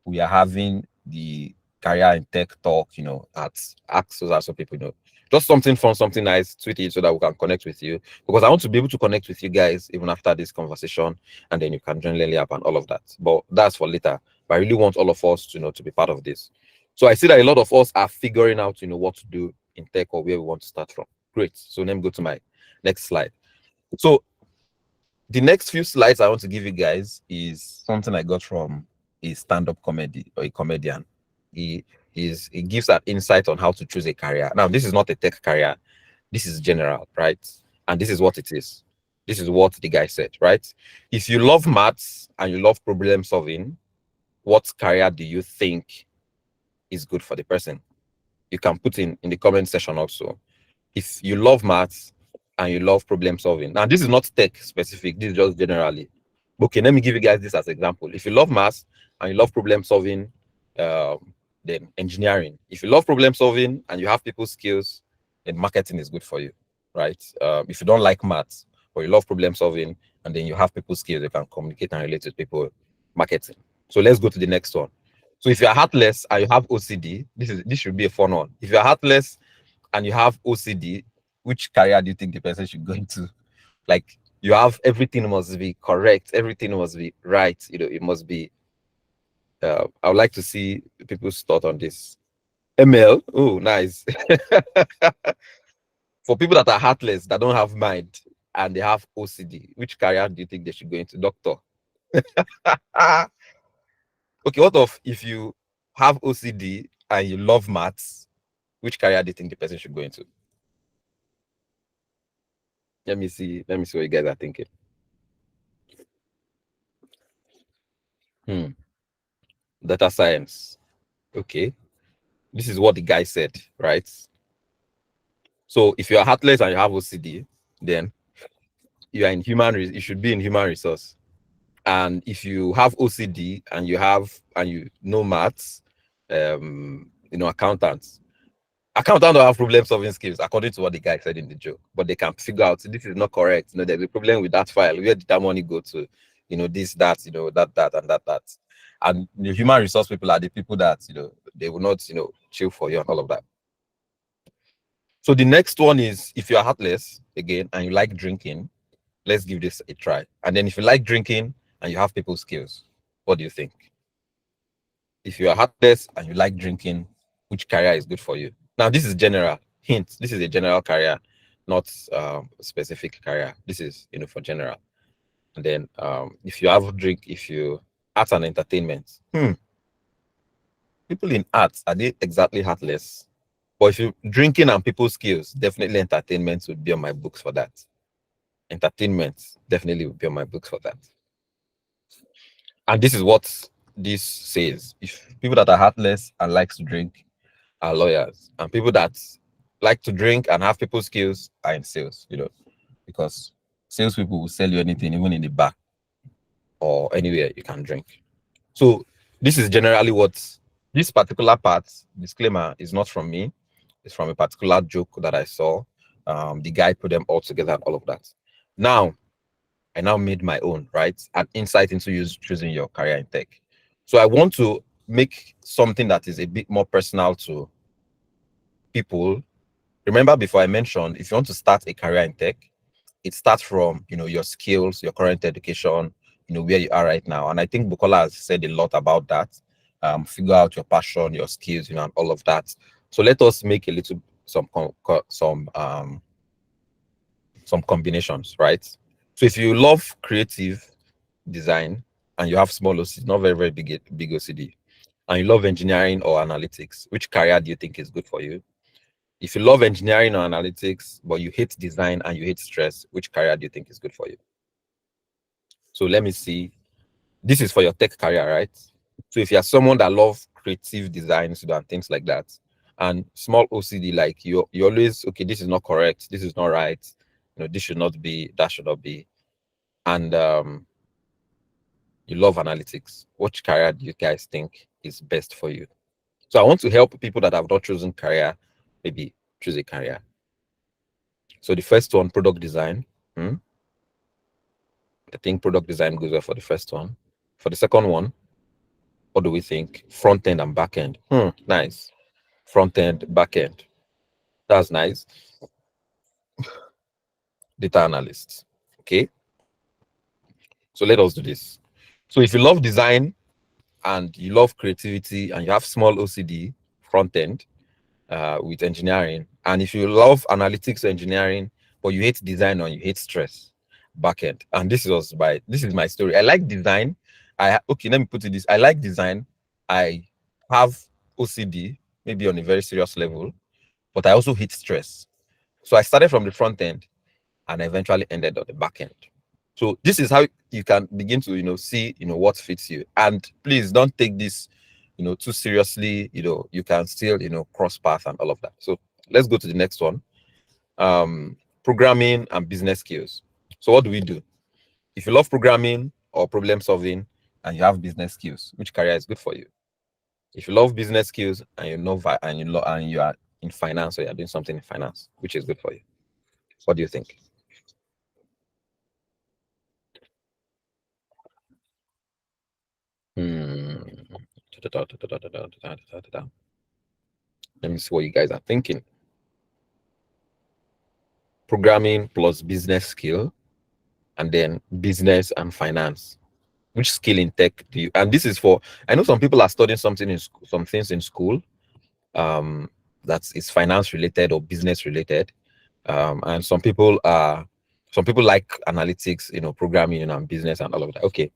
we are having the career in tech talk, at Ask so that some people just something fun, something nice, tweet it so that we can connect with you. Because I want to be able to connect with you guys even after this conversation, and then you can join LearnlyApp and all of that. But that's for later. But I really want all of us to be part of this. So I see that a lot of us are figuring out, what to do in tech or where we want to start from. Great. So let me go to my next slide. So the next few slides I want to give you guys is something I got from a stand-up comedy or a comedian. He gives an insight on how to choose a career. Now, this is not a tech career. This is general, right? And this is what it is. This is what the guy said, right? If you love maths and you love problem solving, what career do you think is good for the person? You can put in the comment section also. If you love maths and you love problem solving. Now, this is not tech specific, this is just generally. Okay, let me give you guys this as example. If you love maths and you love problem solving, then engineering. If you love problem solving and you have people skills, then marketing is good for you, right? If you don't like maths or you love problem solving and then you have people skills, you can communicate and relate with people, marketing. So let's go to the next one. So if you're heartless and you have OCD, this should be a fun one. If you're heartless and you have OCD, which career do you think the person should go into? Like, you have everything must be correct, everything must be right, it must be. I would like to see people's thought on this. ML, oh, nice. For people that are heartless, that don't have mind, and they have OCD, which career do you think they should go into? Doctor. Okay, what of if you have OCD and you love maths, which career do you think the person should go into? Let me see what you guys are thinking. Data science. Okay. This is what the guy said, right? So if you're heartless and you have OCD, then you are in you should be in human resource. And if you have OCD and you know maths, accountants don't have problem solving skills according to what the guy said in the joke, but they can figure out this is not correct. There's a problem with that file. Where did that money go to? This, that, that, and that. And the human resource people are the people that they will not chill for you and all of that. So the next one is, if you are heartless again and you like drinking, let's give this a try. And then if you like drinking and you have people skills, what do you think? If you are heartless and you like drinking, which career is good for you? Now, this is general. Hint, this is a general career, not specific career. This is, for general. And then if you have drink, if you arts and entertainment, people in arts, are they exactly heartless? But if you drinking and people skills, definitely entertainment would be on my books for that. Entertainment definitely would be on my books for that. And this is what this says. If people that are heartless and likes to drink are lawyers, and people that like to drink and have people skills are in sales, because salespeople will sell you anything, even in the bar or anywhere you can drink. So this is generally what this particular part, disclaimer, is not from me. It's from a particular joke that I saw. The guy put them all together and all of that. Now, I now made my own, right? An insight into you choosing your career in tech. So I want to make something that is a bit more personal to people. Remember, before I mentioned, if you want to start a career in tech, it starts from your skills, your current education, where you are right now. And I think Bukola has said a lot about that. Figure out your passion, your skills, and all of that. So let us make a little some combinations, right? So if you love creative design and you have small OCD, not very, very big OCD, and you love engineering or analytics, which career do you think is good for you? If you love engineering or analytics, but you hate design and you hate stress, which career do you think is good for you? So let me see. This is for your tech career, right? So if you're someone that loves creative designs and things like that, and small OCD, like you always, okay, this is not correct, this is not right, this should not be, that should not be. And you love analytics, which career do you guys think is best for you? So I want to help people that have not chosen career, maybe choose a career. So the first one, product design. I think product design goes well for the first one. For the second one, what do we think? Front end and back end. Nice. Front end, back end. That's nice. Data analyst. Okay. So let us do this. So if you love design and you love creativity and you have small OCD, front end, with engineering, and if you love analytics or engineering, but you hate design or you hate stress, backend. And this is my story. I like design. Okay, let me put it this. I like design. I have OCD, maybe on a very serious level, but I also hate stress. So I started from the front end and I eventually ended on the back end. So this is how you can begin to see what fits you. And please don't take this too seriously. You can still cross path and all of that. So let's go to the next one. Programming and business skills. So what do we do? If you love programming or problem solving and you have business skills, which career is good for you? If you love business skills and you are in finance or you're doing something in finance, which is good for you? What do you think? Let me see what you guys are thinking. Programming plus business skill, and then business and finance. Which skill in tech do you? And this is for, I know some people are studying some things in school, that is finance related or business related, and some people like analytics, programming and business and all of that. Okay,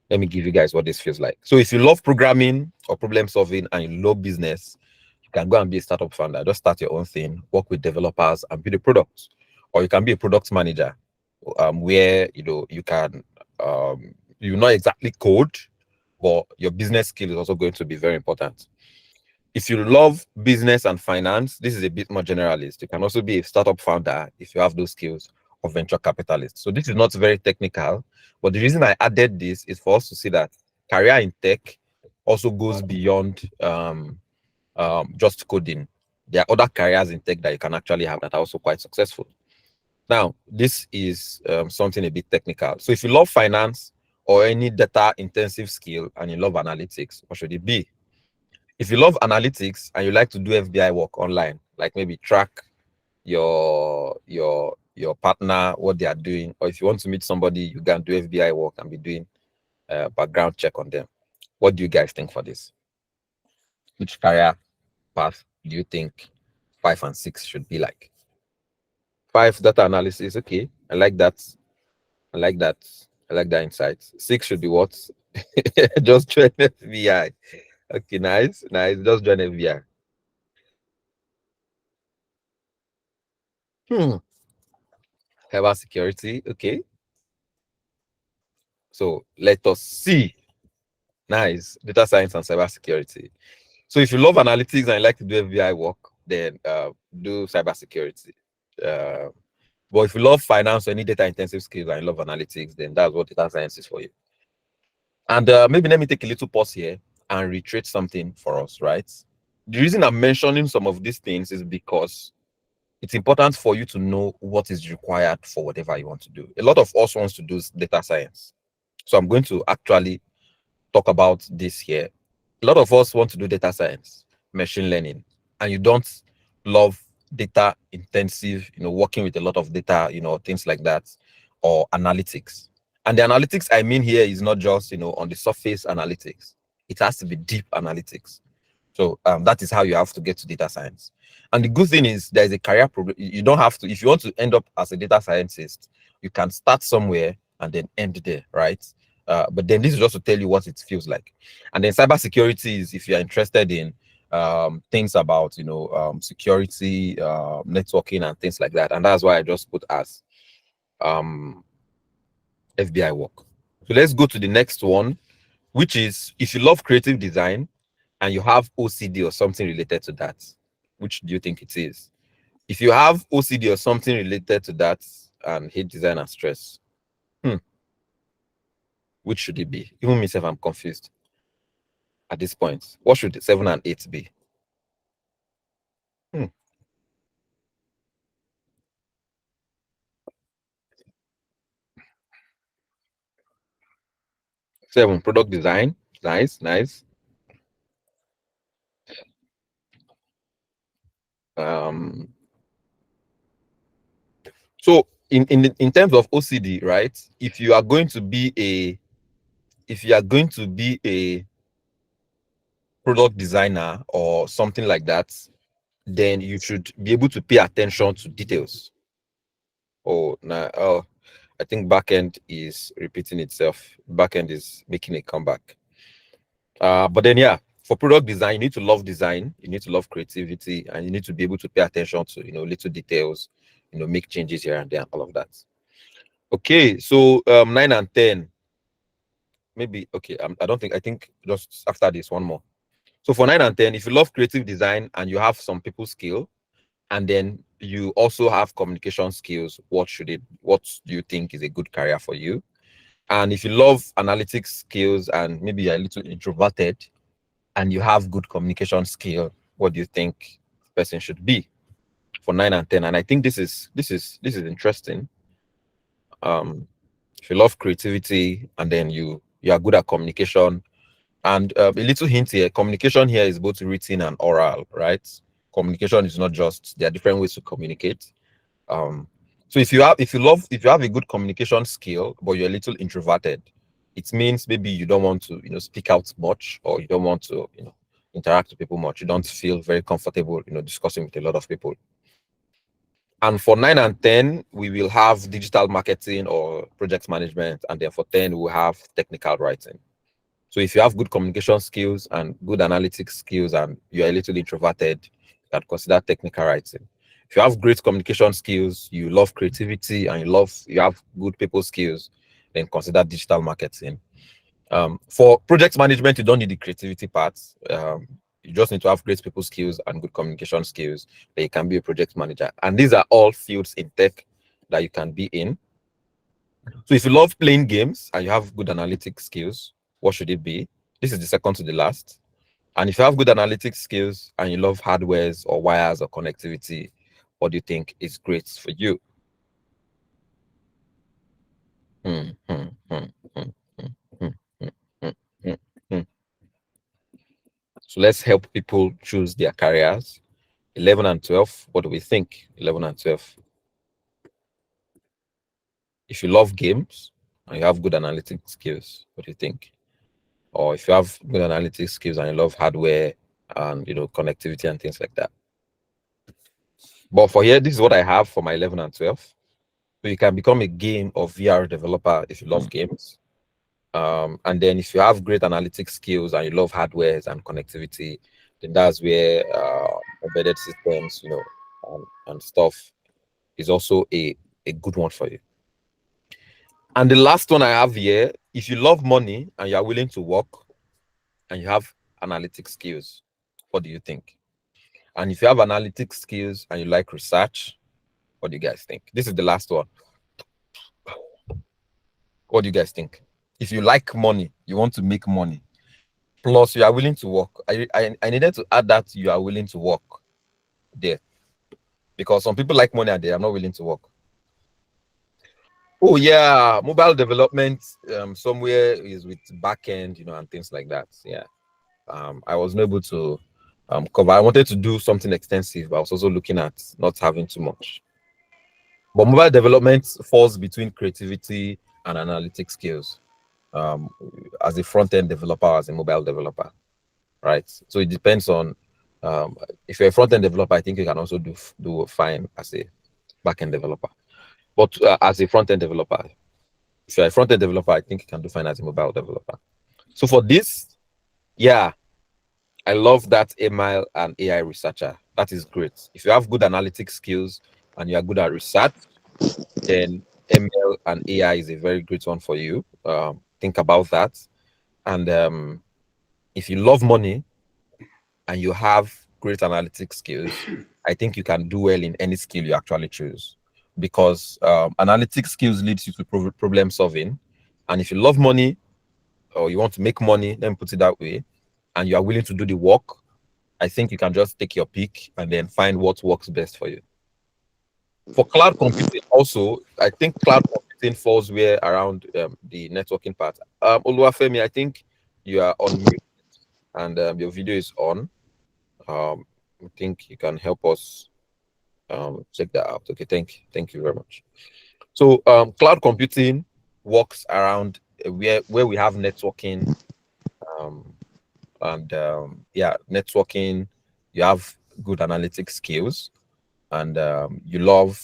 Let me give you guys what this feels like. So if you love programming or problem solving and you love business, you can go and be a startup founder. Just start your own thing, work with developers and build a product. Or you can be a product manager, where you can you not exactly code, but your business skill is also going to be very important. If you love business and finance, this is a bit more generalist. You can also be a startup founder if you have those skills, or venture capitalist. So this is not very technical, but the reason I added this is for us to see that career in tech also goes beyond just coding. There are other careers in tech that you can actually have that are also quite successful. Now, this is something a bit technical. So if you love finance or any data intensive skill and you love analytics, what should it be? If you love analytics and you like to do FBI work online, like maybe track your partner, what they are doing, or if you want to meet somebody, you can do FBI work and be doing background check on them. What do you guys think for this? Which career path do you think 5 and 6 should be like? 5, data analysis. Okay, I like that. I like that. I like that insight. 6 should be what? Just join FBI. Okay, nice, nice. Just join FBI. Cyber security. Okay. So let us see. Nice. Data science and cyber security. So if you love analytics and you like to do FBI work, then do cyber security. But if you love finance or any data intensive skills and you love analytics, then that's what data science is for you. And maybe let me take a little pause here and reiterate something for us, right? The reason I'm mentioning some of these things is because it's important for you to know what is required for whatever you want to do. A lot of us wants to do data science. So I'm going to actually talk about this here. A lot of us want to do data science, machine learning, and you don't love data intensive, working with a lot of data, things like that, or analytics. And the analytics I mean here is not just, on the surface analytics. It has to be deep analytics. So that is how you have to get to data science. And the good thing is there is a career program. You don't have to, if you want to end up as a data scientist, you can start somewhere and then end there, right? But then this is just to tell you what it feels like. And then cybersecurity is if you're interested in things about security, networking and things like that. And that's why I just put as FBI work. So let's go to the next one, which is if you love creative design and you have OCD or something related to that, which do you think it is? If you have OCD or something related to that and hate design and stress, which should it be? Even myself, I'm confused at this point. What should 7 and 8 be? 7, product design. Nice, nice. So in terms of OCD, right? If you are going to be a product designer or something like that, then you should be able to pay attention to details. Oh, nah, oh, I think backend is repeating itself. Backend is making a comeback. But then yeah, for product design, you need to love design, you need to love creativity, and you need to be able to pay attention to little details, make changes here and there, and all of that. Okay, so 9 and 10. Maybe okay. I think just after this one more. So for 9 and 10, if you love creative design and you have some people skill, and then you also have communication skills, what do you think is a good career for you? And if you love analytics skills and maybe you're a little introverted and you have good communication skill, what do you think the person should be for 9 and 10? And I think this is interesting. If you love creativity and then you are good at communication, and a little hint here, communication here is both written and oral, right? Communication is not just, there are different ways to communicate. So if you have a good communication skill, but you're a little introverted, it means maybe you don't want to, speak out much, or you don't want to, interact with people much. You don't feel very comfortable, discussing with a lot of people. And for 9 and 10, we will have digital marketing or project management. And then for 10, we'll have technical writing. So if you have good communication skills and good analytics skills and you're a little introverted, you can consider technical writing. If you have great communication skills, you love creativity and you have good people skills, then consider digital marketing. For project management, you don't need the creativity part. You just need to have great people skills and good communication skills that you can be a project manager. And these are all fields in tech that you can be in. So if you love playing games and you have good analytics skills, what should it be? This is the second to the last. And if you have good analytics skills and you love hardwares or wires or connectivity, what do you think is great for you? Hmm, hmm, hmm, hmm, hmm, hmm, hmm, hmm, hmm, hmm. So let's help people choose their careers. 11 and 12, what do we think? 11 and 12. If you love games and you have good analytics skills, what do you think? Or if you have good analytics skills and you love hardware and connectivity and things like that. But for here, this is what I have for my 11 and 12. So you can become a game or VR developer if you love games. And then if you have great analytics skills and you love hardware and connectivity, then that's where embedded systems, and stuff is also a good one for you. And the last one I have here, if you love money and you are willing to work and you have analytics skills, what do you think? And if you have analytics skills and you like research, what do you guys think? This is the last one. What do you guys think? If you like money, you want to make money, plus you are willing to work. I needed to add that you are willing to work there, because some people like money and they are not willing to work. Oh yeah, mobile development somewhere is with backend, and things like that. Yeah. I wasn't able to cover. I wanted to do something extensive, but I was also looking at not having too much. But mobile development falls between creativity and analytic skills. As a front-end developer, as a mobile developer, right? So it depends on if you're a front-end developer, I think you can also do fine as a back-end developer. But as a front-end developer, if you're a front-end developer, I think you can do fine as a mobile developer. So for this, yeah, I love that ML and AI researcher. That is great. If you have good analytic skills and you are good at research, then ML and AI is a very great one for you. Think about that. And if you love money and you have great analytic skills, I think you can do well in any skill you actually choose, because analytic skills leads you to problem solving. And if you love money or you want to make money, let me put it that way, and you are willing to do the work, I think you can just take your pick and then find what works best for you. For cloud computing, also, I think cloud computing falls where around the networking part. Oluwafemi, I think you are on mute and your video is on. I think you can help us check that out. Okay, thank you very much. So cloud computing works around where we have networking, and yeah, networking. You have good analytic skills, and you love,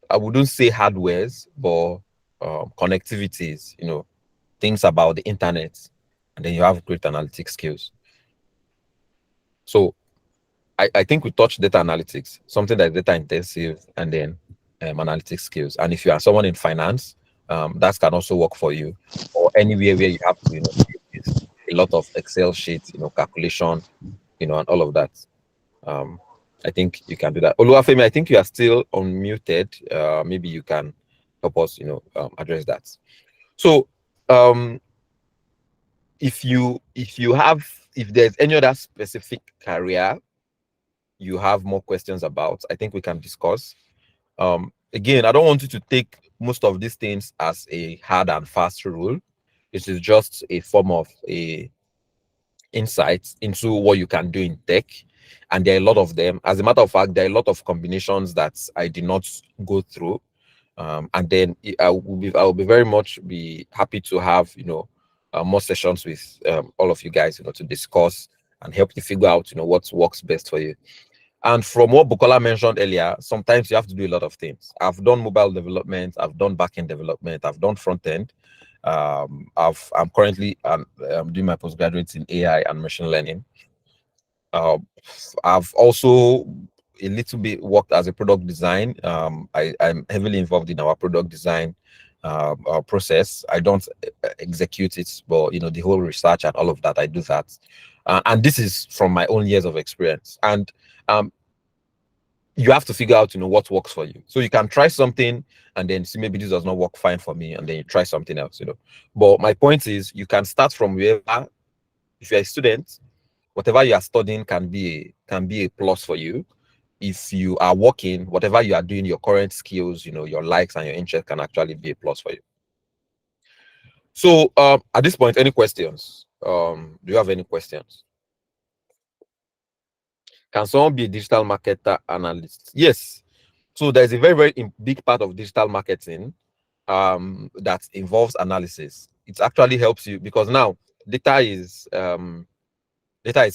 I wouldn't say hardwares, but connectivities, things about the internet, and then you have great analytic skills. So I think we touched data analytics, something that is data intensive, and then analytics skills. And if you are someone in finance, that can also work for you, or anywhere where you have to, use a lot of Excel sheets, calculation, and all of that. I think you can do that. Oluwafemi, I think you are still unmuted. Maybe you can help us, address that. So, if there's any other specific career you have more questions about, I think we can discuss. Again, I don't want you to take most of these things as a hard and fast rule. It is just a form of a insight into what you can do in tech, and there are a lot of them. As a matter of fact, there are a lot of combinations that I did not go through, and then I will be very much be happy to have more sessions with all of you guys, to discuss and help you figure out what works best for you. And from what Bukola mentioned earlier, sometimes you have to do a lot of things. I've done mobile development, I've done backend development, I've done front end. I'm currently doing my postgraduate in AI and machine learning. Uh, I've also a little bit worked as a product design. I'm heavily involved in our product design process. I don't execute it, but the whole research and all of that, I do that. And this is from my own years of experience. And um, you have to figure out what works for you. So you can try something and then see maybe this does not work fine for me, and then you try something else. But my point is, you can start from wherever. If you're a student, whatever you are studying can be a plus for you. If you are working, whatever you are doing, your current skills, your likes and your interests can actually be a plus for you. So at this point, any questions? Do you have any questions? Can someone be a digital marketer analyst? Yes. So there's a very, very big part of digital marketing that involves analysis. It actually helps you because now data is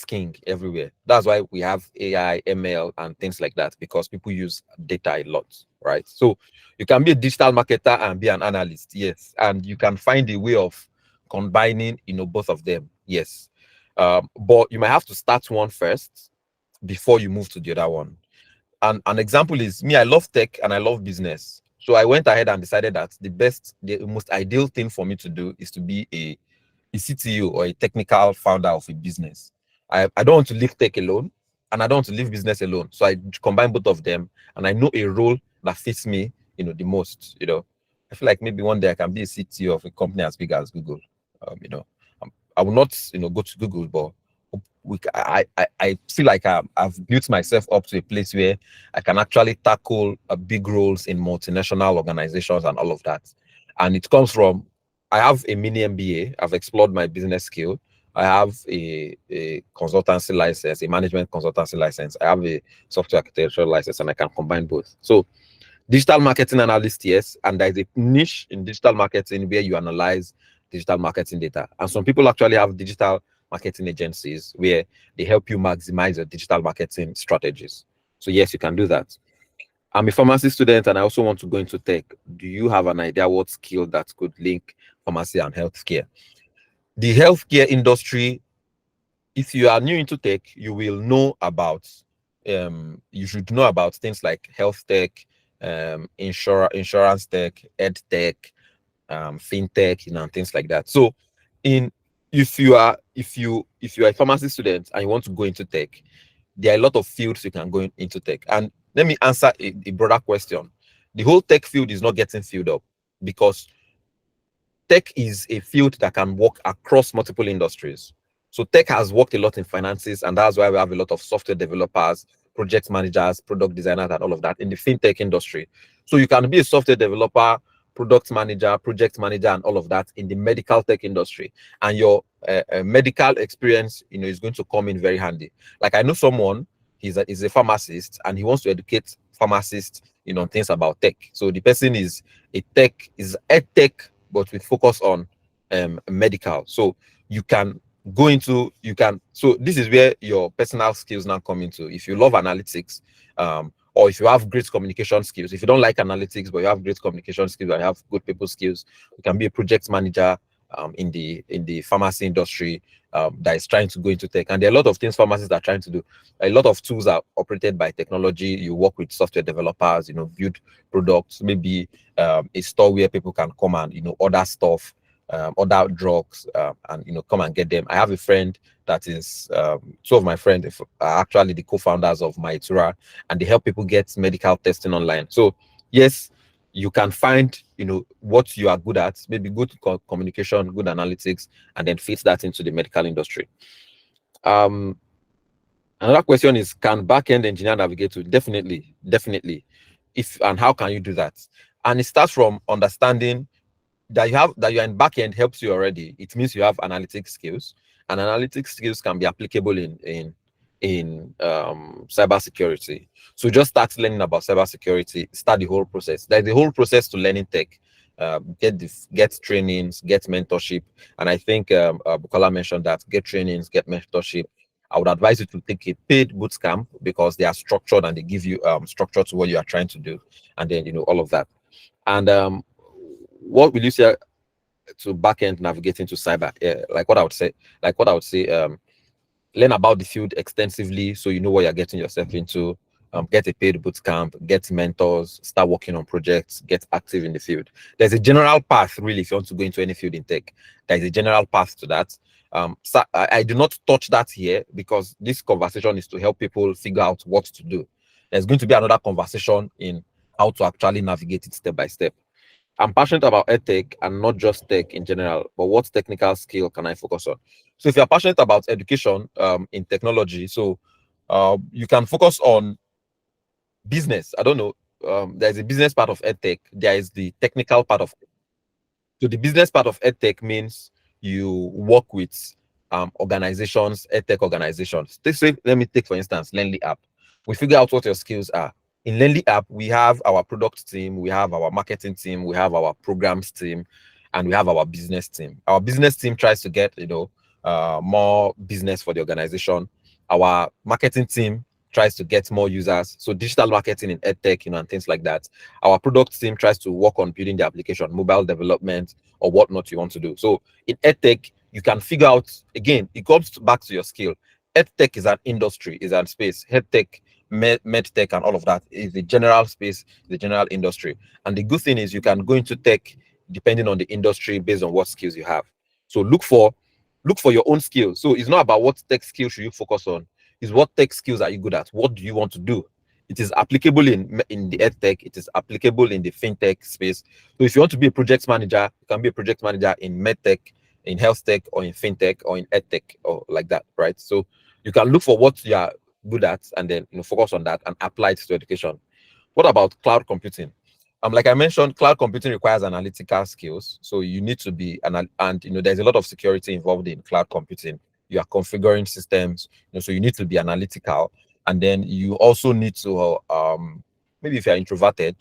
king everywhere. That's why we have AI, ML, and things like that, because people use data a lot, right? So you can be a digital marketer and be an analyst, yes, and you can find a way of combining, both of them, yes. But you might have to start one first before you move to the other one. And an example is me. I love tech and I love business. So I went ahead and decided that the most ideal thing for me to do is to be a CTO or a technical founder of a business. I don't want to leave tech alone and I don't want to leave business alone. So I combine both of them, and I know a role that fits me, the most. I feel like maybe one day I can be a CTO of a company as big as Google. I will not, go to Google, but I feel like I've built myself up to a place where I can actually tackle big roles in multinational organizations and all of that. And it comes from, I have a mini MBA. I've explored my business skill. I have a consultancy license, a management consultancy license. I have a software architecture license, and I can combine both. So digital marketing analyst, yes, and there's a niche in digital marketing where you analyze digital marketing data. And some people actually have digital marketing agencies where they help you maximize your digital marketing strategies. So yes, you can do that. I'm a pharmacy student and I also want to go into tech. Do you have an idea what skill that could link pharmacy and healthcare? The healthcare industry, if you are new into tech, you will know about you should know about things like health tech, insurance tech, ed tech, fintech, and things like that. So in if you are a pharmacy student and you want to go into tech, there are a lot of fields you can go into tech. And let me answer a broader question. The whole tech field is not getting filled up because tech is a field that can work across multiple industries. So tech has worked a lot in finances, and that's why we have a lot of software developers, project managers, product designers, and all of that in the fintech industry. So you can be a software developer, product manager, project manager, and all of that in the medical tech industry. And your medical experience, is going to come in very handy. Like I know someone, he's a pharmacist, and he wants to educate pharmacists, on things about tech. So the person is Edtech, but with focus on medical. So you can so this is where your personal skills now come into. If you love analytics, or if you have great communication skills, if you don't like analytics but you have great communication skills and you have good people skills, you can be a project manager in the pharmacy industry that is trying to go into tech. And there are a lot of things pharmacists are trying to do. A lot of tools are operated by technology. You work with software developers, build products, maybe a store where people can come and order stuff, order drugs, and come and get them. I have a friend that is two of my friends are actually the co-founders of Maitura, and they help people get medical testing online. So yes, you can find what you are good at, maybe good communication, good analytics, and then fit that into the medical industry. Another question is, can back-end engineer navigate to? Definitely. And how can you do that? And it starts from understanding that you're in back-end helps you already. It means you have analytics skills, and analytics skills can be applicable in cybersecurity. So just start learning about cybersecurity, start the whole process. There's the whole process to learning tech. Get trainings, get mentorship, and I think Bukola mentioned that. Get trainings, get mentorship, I would advise you to take a paid boot camp because they are structured and they give you structure to what you are trying to do, and then all of that. And what will you say to backend navigating to cyber? Yeah, like what I would say, learn about the field extensively so you know what you're getting yourself into. Get a paid boot camp, get mentors, start working on projects, get active in the field. There's a general path, really, if you want to go into any field in tech. There's a general path to that. So I do not touch that here because this conversation is to help people figure out what to do. There's going to be another conversation in how to actually navigate it step by step. I'm passionate about edtech and not just tech in general, but what technical skill can I focus on? So if you're passionate about education in technology, so you can focus on business. I don't know. There's a business part of edtech. There is the technical part of. So the business part of edtech means you work with organizations, edtech organizations. Let me take for instance LearnlyApp. We figure out what your skills are. In LearnlyApp, we have our product team, we have our marketing team, we have our programs team, and we have our business team. Our business team tries to get more business for the organization. Our marketing team tries to get more users, so digital marketing in edtech, and things like that. Our product team tries to work on building the application, mobile development, or whatnot you want to do. So in edtech, you can figure out, again, it comes back to your skill. Edtech is an industry, is an space. Edtech, medtech, and all of that is the general space, the general industry. And the good thing is you can go into tech depending on the industry based on what skills you have. So look for your own skills. So it's not about what tech skills should you focus on, is what tech skills are you good at? What do you want to do? It is applicable in the edtech. It is applicable in the fintech space. So if you want to be a project manager, you can be a project manager in medtech, in health tech, or in fintech, or in edtech, or like that, right? So you can look for what you are good at and then focus on that and apply it to education. What about cloud computing? Like I mentioned, cloud computing requires analytical skills. So you need to be and there's a lot of security involved in cloud computing. You are configuring systems, so you need to be analytical. And then you also need to maybe if you're introverted,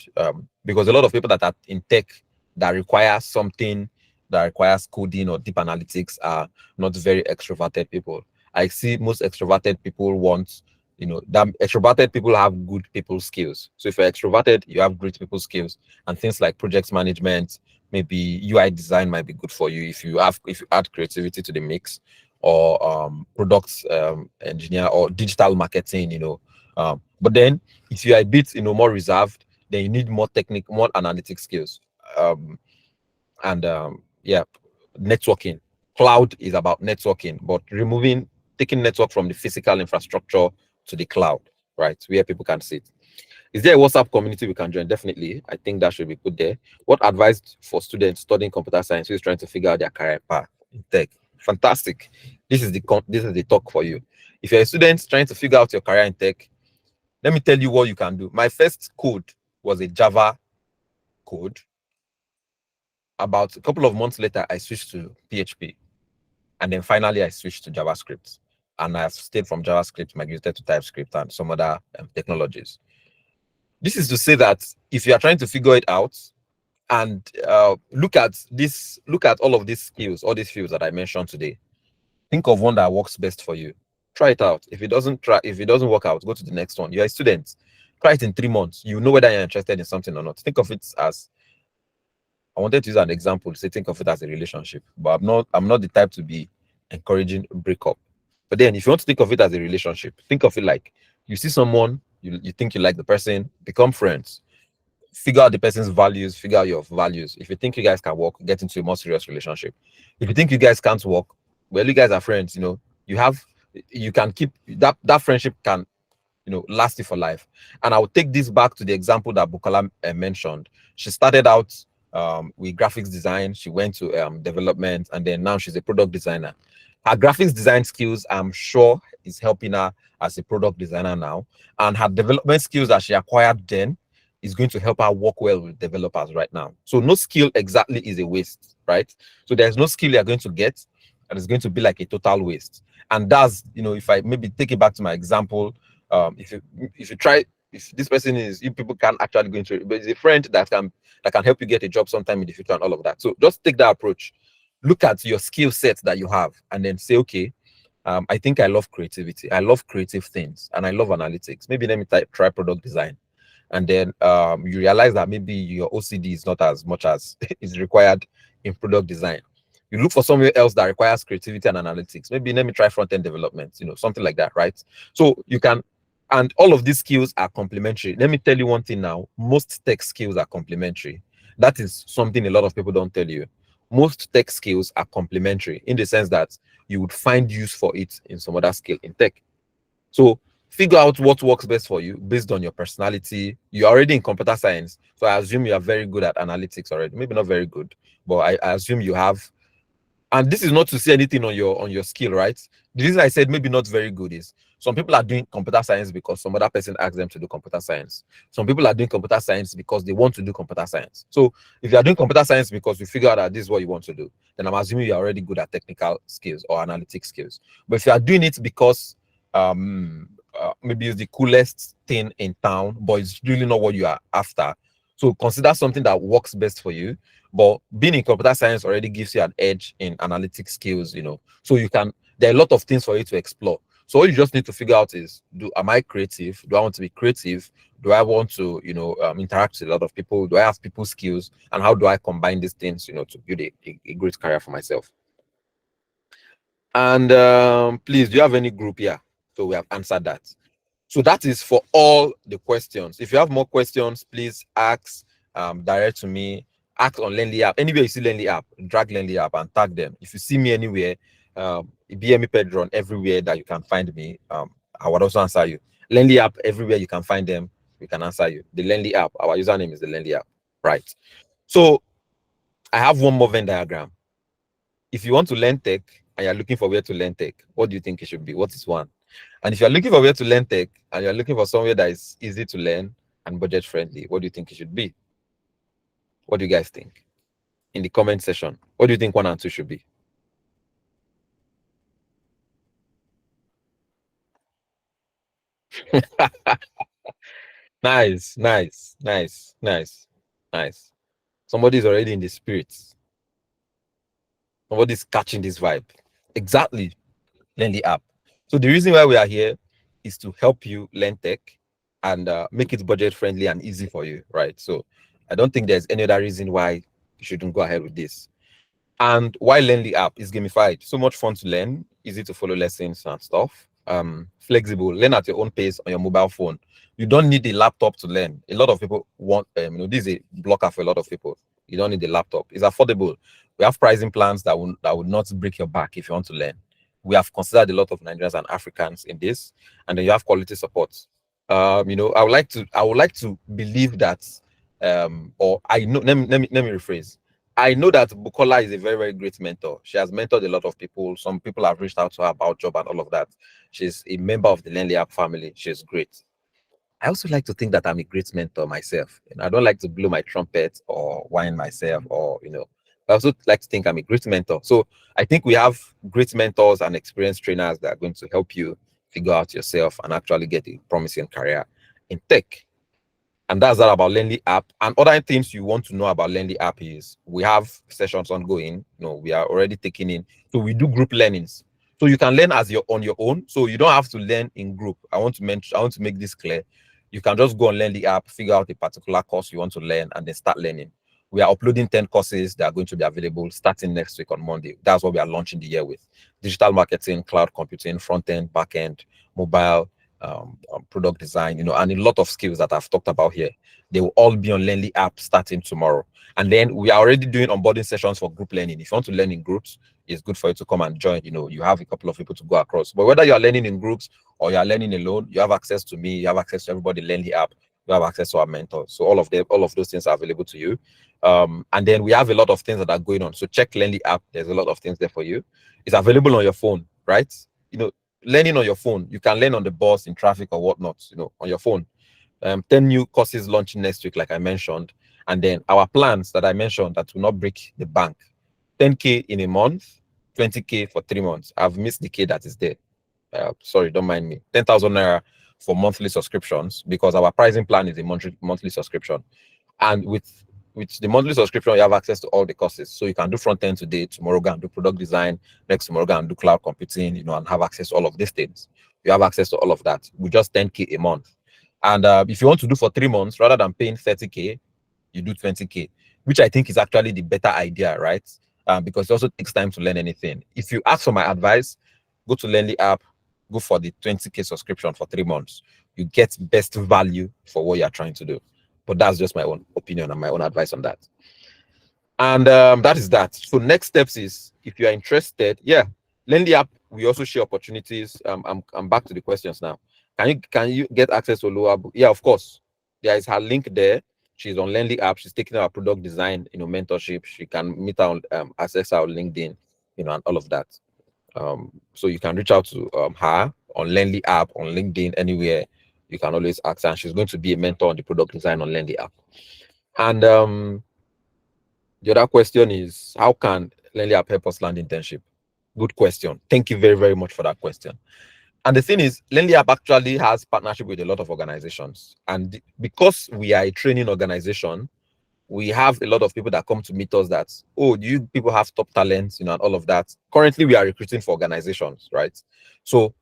because a lot of people that are in tech that require something that requires coding or deep analytics are not very extroverted people. I see most extroverted people want, that extroverted people have good people skills. So if you're extroverted, you have great people skills, and things like project management, maybe UI design might be good for you if you add creativity to the mix, or products engineer or digital marketing, but then if you are a bit more reserved, then you need more technical, more analytic skills. And yeah, networking. Cloud is about networking, but taking network from the physical infrastructure to the cloud, right, where people can see it. Is there a WhatsApp community we can join? Definitely. I think that should be put there. What advice for students studying computer science who is trying to figure out their career path in tech? Fantastic. This is the talk for you. If you're a student trying to figure out your career in tech, let me tell you what you can do. My first code was a Java code. About a couple of months later, I switched to PHP. And then finally, I switched to JavaScript. And I've stayed from JavaScript, migrated to TypeScript and some other technologies. This is to say that if you are trying to figure it out and look at all of these skills, all these fields that I mentioned today, think of one that works best for you. Try it out. If it doesn't work out, go to the next one. You're a student. Try it in 3 months. You know whether you're interested in something or not. Think of it as, I wanted to use an example to say, think of it as a relationship, but I'm not the type to be encouraging breakup. But then if you want to think of it as a relationship, think of it like you see someone, you think you like the person, become friends, figure out the person's values, figure out your values. If you think you guys can work, get into a more serious relationship. If you think you guys can't work, well, you guys are friends, you can keep that friendship can last you for life. And I will take this back to the example that Bukola mentioned. She started out with graphics design. She went to development, and then now she's a product designer. Her graphics design skills, I'm sure, is helping her as a product designer now. And her development skills that she acquired then is going to help her work well with developers right now. So no skill exactly is a waste, right? So there's no skill you're going to get that is going to be like a total waste. And that's, if I maybe take it back to my example, if this person is, if people can actually go into it, but it's a friend that can help you get a job sometime in the future and all of that. So just take that approach. Look at your skill set that you have and then say, okay, I think I love creativity. I love creative things, and I love analytics. Maybe let me try product design, and then you realize that maybe your OCD is not as much as is required in product design. You look for somewhere else that requires creativity and analytics. Maybe let me try front end development, something like that, right? So you can, and all of these skills are complementary. Let me tell you one thing now: most tech skills are complementary. That is something a lot of people don't tell you. Most tech skills are complementary in the sense that you would find use for it in some other skill in tech. So figure out what works best for you based on your personality. You're already in computer science, so I assume you are very good at analytics already. Maybe not very good, but I assume you have. And this is not to say anything on your skill, right? The reason I said maybe not very good is some people are doing computer science because some other person asked them to do computer science. Some people are doing computer science because they want to do computer science. So if you are doing computer science because you figure out that this is what you want to do, then I'm assuming you're already good at technical skills or analytic skills. But if you are doing it because maybe it's the coolest thing in town, but it's really not what you are after, so consider something that works best for you. But being in computer science already gives you an edge in analytic skills, So there are a lot of things for you to explore. So all you just need to figure out is, am I creative? Do I want to be creative? Do I want to, interact with a lot of people? Do I have people skills? And how do I combine these things, to build a great career for myself? And please, do you have any group here? So we have answered that. So that is for all the questions. If you have more questions, please ask direct to me. Ask on LearnlyApp. Anywhere you see LearnlyApp, drag LearnlyApp and tag them. If you see me anywhere, BME Pedron everywhere that you can find me, I would also answer you. LearnlyApp everywhere you can find them, we can answer you. The LearnlyApp, our username is the LearnlyApp, right? So I have one more Venn diagram. If you want to learn tech and you're looking for where to learn tech, what do you think it should be? What is one? And if you're looking for where to learn tech and you're looking for somewhere that is easy to learn and budget friendly, what do you think it should be? What do you guys think? In the comment section, what do you think 1 and 2 should be? Nice, nice, nice, nice, nice. Somebody's already in the spirits. Somebody's catching this vibe. Exactly. LearnlyApp. So the reason why we are here is to help you learn tech and make it budget friendly and easy for you, right? So I don't think there's any other reason why you shouldn't go ahead with this. And why LearnlyApp is gamified, so much fun to learn, easy to follow lessons and stuff. Flexible, learn at your own pace on your mobile phone. You don't need a laptop to learn. A lot of people want, this is a blocker for a lot of people. You don't need a laptop. It's affordable. We have pricing plans that will not break your back if you want to learn. We have considered a lot of Nigerians and Africans in this, and then you have quality support. I would like to believe that, or I know. Let me rephrase. I know that Bukola is a very, very great mentor. She has mentored a lot of people. Some people have reached out to her about job and all of that. She's a member of the LearnlyApp family. She's great. I also like to think that I'm a great mentor myself. I don't like to blow my trumpet or whine myself, or I also like to think I'm a great mentor. So I think we have great mentors and experienced trainers that are going to help you figure out yourself and actually get a promising career in tech. And that's that about LearnlyApp. And other things you want to know about LearnlyApp is we have sessions ongoing. We are already taking in. So we do group learnings. So you can learn on your own. So you don't have to learn in group. I want to make this clear. You can just go on LearnlyApp, figure out a particular course you want to learn, and then start learning. We are uploading 10 courses that are going to be available starting next week on Monday. That's what we are launching the year with: digital marketing, cloud computing, front end, back end, mobile, product design, and a lot of skills that I've talked about here. They will all be on LearnlyApp starting tomorrow. And then we are already doing onboarding sessions for group learning. If you want to learn in groups, it's good for you to come and join. You have a couple of people to go across. But whether you are learning in groups or you are learning alone, you have access to me, you have access to everybody in LearnlyApp, you have access to our mentors. So all of those things are available to you. And then we have a lot of things that are going on. So check LearnlyApp. There's a lot of things there for you. It's available on your phone, right? Learning on your phone. You can learn on the bus, in traffic, or whatnot, on your phone. 10 new courses launching next week, like I mentioned. And then our plans that I mentioned that will not break the bank: 10K in a month, 20K for 3 months. I've missed the K that is there. Sorry, don't mind me. 10,000 naira for monthly subscriptions, because our pricing plan is a monthly subscription. And with with the monthly subscription, you have access to all the courses. So you can do front end today, tomorrow go and do product design, next tomorrow go and do cloud computing, and have access to all of these things. You have access to all of that with just 10K a month. And if you want to do for 3 months, rather than paying 30K, you do 20K, which I think is actually the better idea, right? Because it also takes time to learn anything. If you ask for my advice, go to LearnlyApp, go for the 20K subscription for 3 months. You get best value for what you're trying to do. But that's just my own opinion and my own advice on that. And that is that. So next steps is, if you are interested, LearnlyApp, we also share opportunities. I'm back to the questions now. Can you get access to lower? Yeah, of course. There is her link there. She's on LearnlyApp. She's taking our product design, mentorship. She can meet her on access our LinkedIn, and all of that. So you can reach out to her on LearnlyApp, on LinkedIn, anywhere. You can always ask her, and she's going to be a mentor on the product design on LearnlyApp. And the other question is, how can LearnlyApp help us land internship? Good question. Thank you very, very much for that question. And the thing is, LearnlyApp actually has partnership with a lot of organizations. And because we are a training organization, we have a lot of people that come to meet us that, oh, do you people have top talents, and all of that. Currently, we are recruiting for organizations, right? So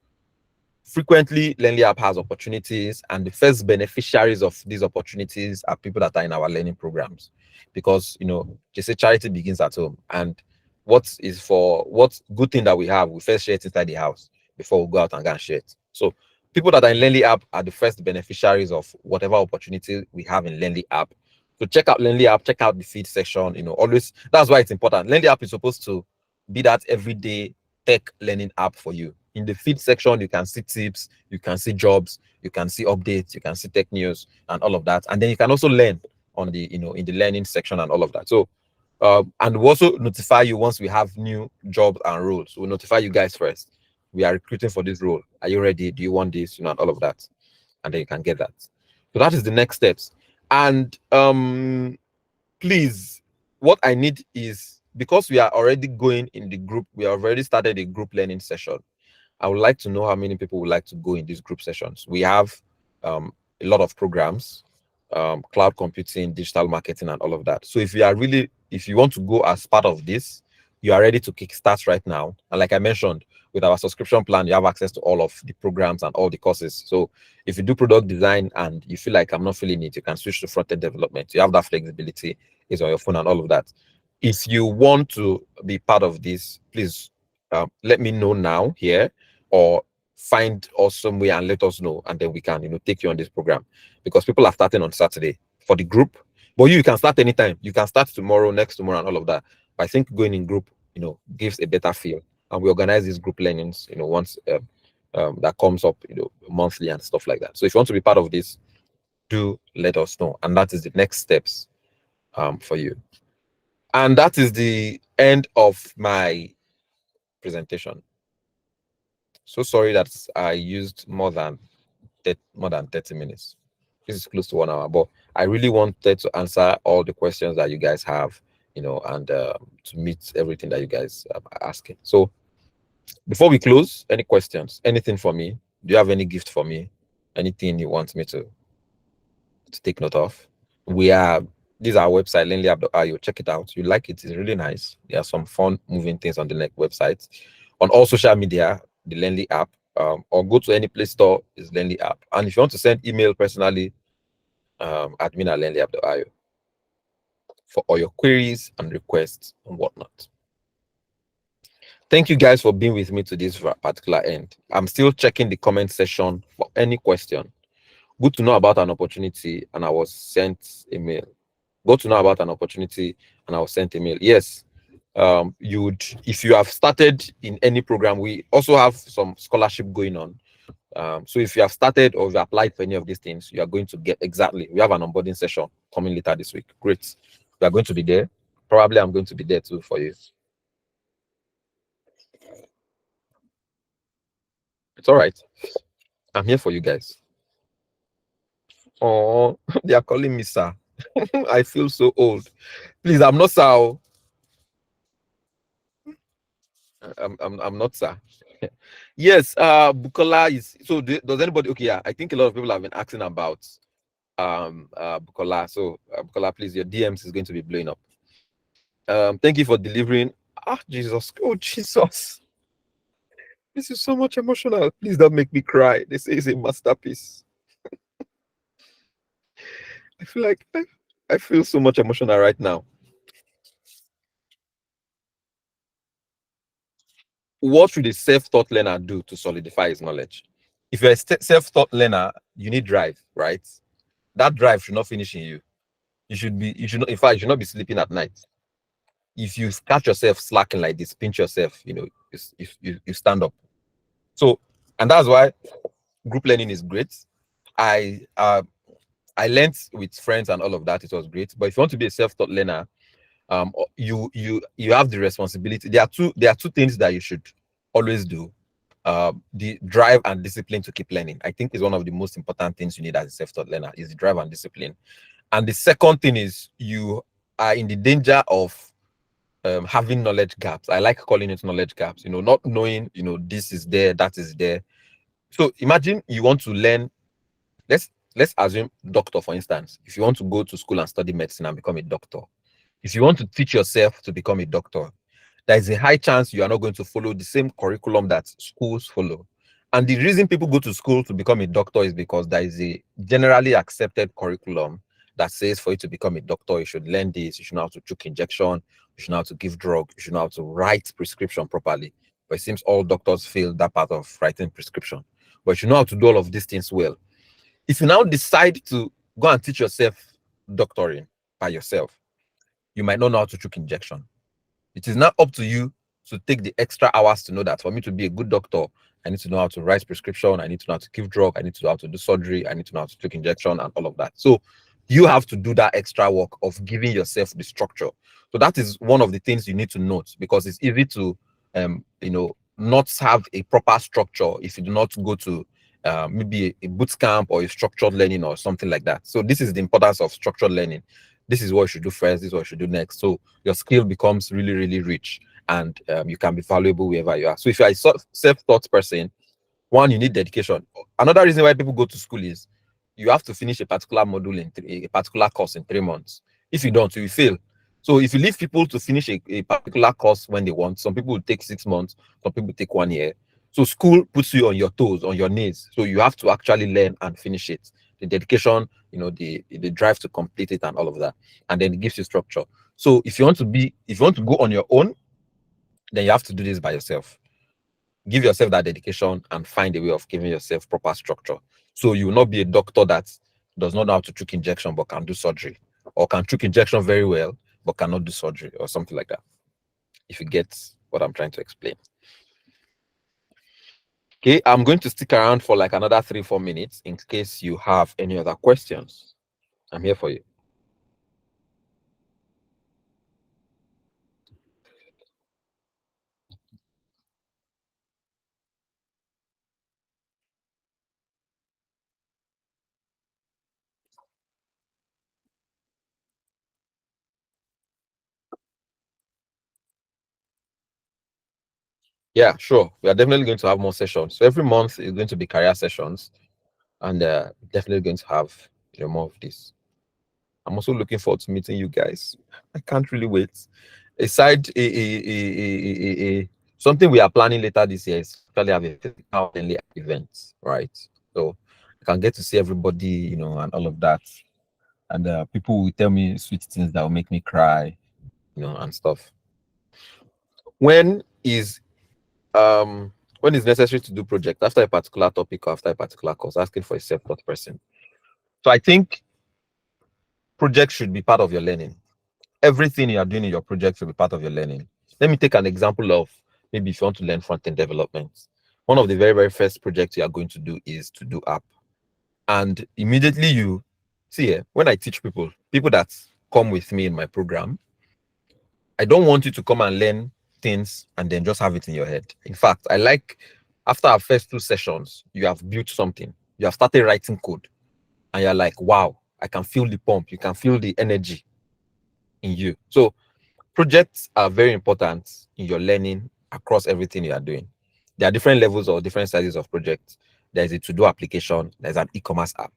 frequently, LearnlyApp has opportunities, and the first beneficiaries of these opportunities are people that are in our learning programs. Because, they say charity begins at home. And what good thing that we have, we first share it inside the house before we go out and go and share it. So people that are in LearnlyApp are the first beneficiaries of whatever opportunity we have in LearnlyApp. So check out LearnlyApp, check out the feed section, always. That's why it's important. LearnlyApp is supposed to be that everyday tech learning app for you. In the feed section, you can see tips, you can see jobs, you can see updates, you can see tech news and all of that. And then you can also learn on the, in the learning section and all of that. So, and we'll also notify you once we have new jobs and roles. We'll notify you guys first. We are recruiting for this role. Are you ready? Do you want this? And all of that. And then you can get that. So that is the next steps. And please, what I need is, because we are already going in the group, we have already started a group learning session. I would like to know how many people would like to go in these group sessions. We have a lot of programs, cloud computing, digital marketing, and all of that. So if you want to go as part of this, you are ready to kickstart right now. And like I mentioned, with our subscription plan, you have access to all of the programs and all the courses. So if you do product design and you feel like I'm not feeling it, you can switch to front-end development. You have that flexibility, is on your phone and all of that. If you want to be part of this, please let me know now here, or find us somewhere and let us know, and then we can take you on this program, because people are starting on Saturday for the group. But you can start anytime. You can start tomorrow, next tomorrow, and all of that. But I think going in group gives a better feel. And we organize these group learnings once that comes up monthly and stuff like that. So if you want to be part of this, do let us know. And that is the next steps for you. And that is the end of my presentation. So sorry that I used more than 30 minutes. This is close to 1 hour, but I really wanted to answer all the questions that you guys have, and to meet everything that you guys are asking. So before we close, any questions, anything for me? Do you have any gift for me? Anything you want me to take note of? This is our website, LearnlyApp.io. Check it out. You like it? It's really nice. There are some fun moving things on the website. On all social media, the Learnly app, or go to any Play Store, is Learnly app. And if you want to send email personally, admin@learnlyapp.io for all your queries and requests and whatnot. Thank you guys for being with me to this particular end. I'm still checking the comment section for any question. Good to know about an opportunity, and I was sent email. Good to know about an opportunity, and I was sent email. Yes. If you have started in any program, we also have some scholarship going on. So if you have started or you applied for any of these things, you are going to get exactly. We have an onboarding session coming later this week. Great. We are going to be there. Probably I'm going to be there too for you. It's all right. I'm here for you guys. Oh, they are calling me sir. I feel so old. Please, I'm not sir. I'm not sir. Yes, Bukola is. So does anybody? Okay, yeah. I think a lot of people have been asking about Bukola. So Bukola, please, your DMs is going to be blowing up. Thank you for delivering. Ah, Jesus. Oh, Jesus. This is so much emotional. Please don't make me cry. This is a masterpiece. I feel like I feel so much emotional right now. What should a self-taught learner do to solidify his knowledge? If you're a self-taught learner, you need drive, right? That drive should not finish in you. You should not, in fact, you should not be sleeping at night. If you catch yourself slacking like this, pinch yourself, you stand up. So, and that's why group learning is great. I learned with friends and all of that. It was great. But if you want to be a self-taught learner, you have the responsibility. There are two things that you should always do. The drive and discipline to keep learning, I think, is one of the most important things you need as a self-taught learner, is the drive and discipline. And the second thing is you are in the danger of having knowledge gaps. I like calling it knowledge gaps, not knowing, this is there, that is there. So imagine you want to learn, let's assume doctor, for instance. If you want to go to school and study medicine and become a doctor, if you want to teach yourself to become a doctor, there is a high chance you are not going to follow the same curriculum that schools follow. And the reason people go to school to become a doctor is because there is a generally accepted curriculum that says for you to become a doctor, you should learn this, you should know how to choke injection, you should know how to give drug, you should know how to write prescription properly. But it seems all doctors fail that part of writing prescription. But you should know how to do all of these things well. If you now decide to go and teach yourself doctoring by yourself, you might not know how to choke injection. It is now up to you to take the extra hours to know that for me to be a good doctor, I need to know how to write prescription, I need to know how to give drug, I need to know how to do surgery, I need to know how to take injection and all of that. So you have to do that extra work of giving yourself the structure. So that is one of the things you need to note, because it's easy to not have a proper structure if you do not go to maybe a boot camp or a structured learning or something like that. So this is the importance of structured learning. This is what you should do first, this is what you should do next. So your skill becomes really, really rich, and you can be valuable wherever you are. So if you're a self-taught person, one, you need dedication. Another reason why people go to school is you have to finish a particular module in a particular course in 3 months. If you don't, you will fail. So if you leave people to finish a particular course when they want, some people will take 6 months, some people take 1 year. So school puts you on your toes, on your knees. So you have to actually learn and finish it. The dedication, the drive to complete it and all of that. And then it gives you structure. So if you want to go on your own, then you have to do this by yourself. Give yourself that dedication and find a way of giving yourself proper structure. So you will not be a doctor that does not know how to choke injection but can do surgery, or can choke injection very well but cannot do surgery, or something like that. If you get what I'm trying to explain. Okay, I'm going to stick around for like another 3-4 minutes in case you have any other questions. I'm here for you. Yeah, sure. We are definitely going to have more sessions. So every month is going to be career sessions, and definitely going to have more of this. I'm also looking forward to meeting you guys. I can't really wait. Aside something we are planning later this year is actually have a physical event, right? So I can get to see everybody, and all of that. And people will tell me sweet things that will make me cry, and stuff. When is necessary to do project after a particular topic or after a particular course? Asking for a self-taught person. So I think projects should be part of your learning. Everything you are doing in your project should be part of your learning. Let me take an example of maybe if you want to learn front-end development. One of the very, very first projects you are going to do is to do app. And immediately you see, when I teach people that come with me in my program, I don't want you to come and learn things and then just have it in your head. In fact, I like after our first 2 sessions, you have built something, you have started writing code, and you're like, wow, I can feel the pump, you can feel the energy in you. So projects are very important in your learning across everything you are doing. There are different levels or different sizes of projects. There's a to-do application, there's an e-commerce app.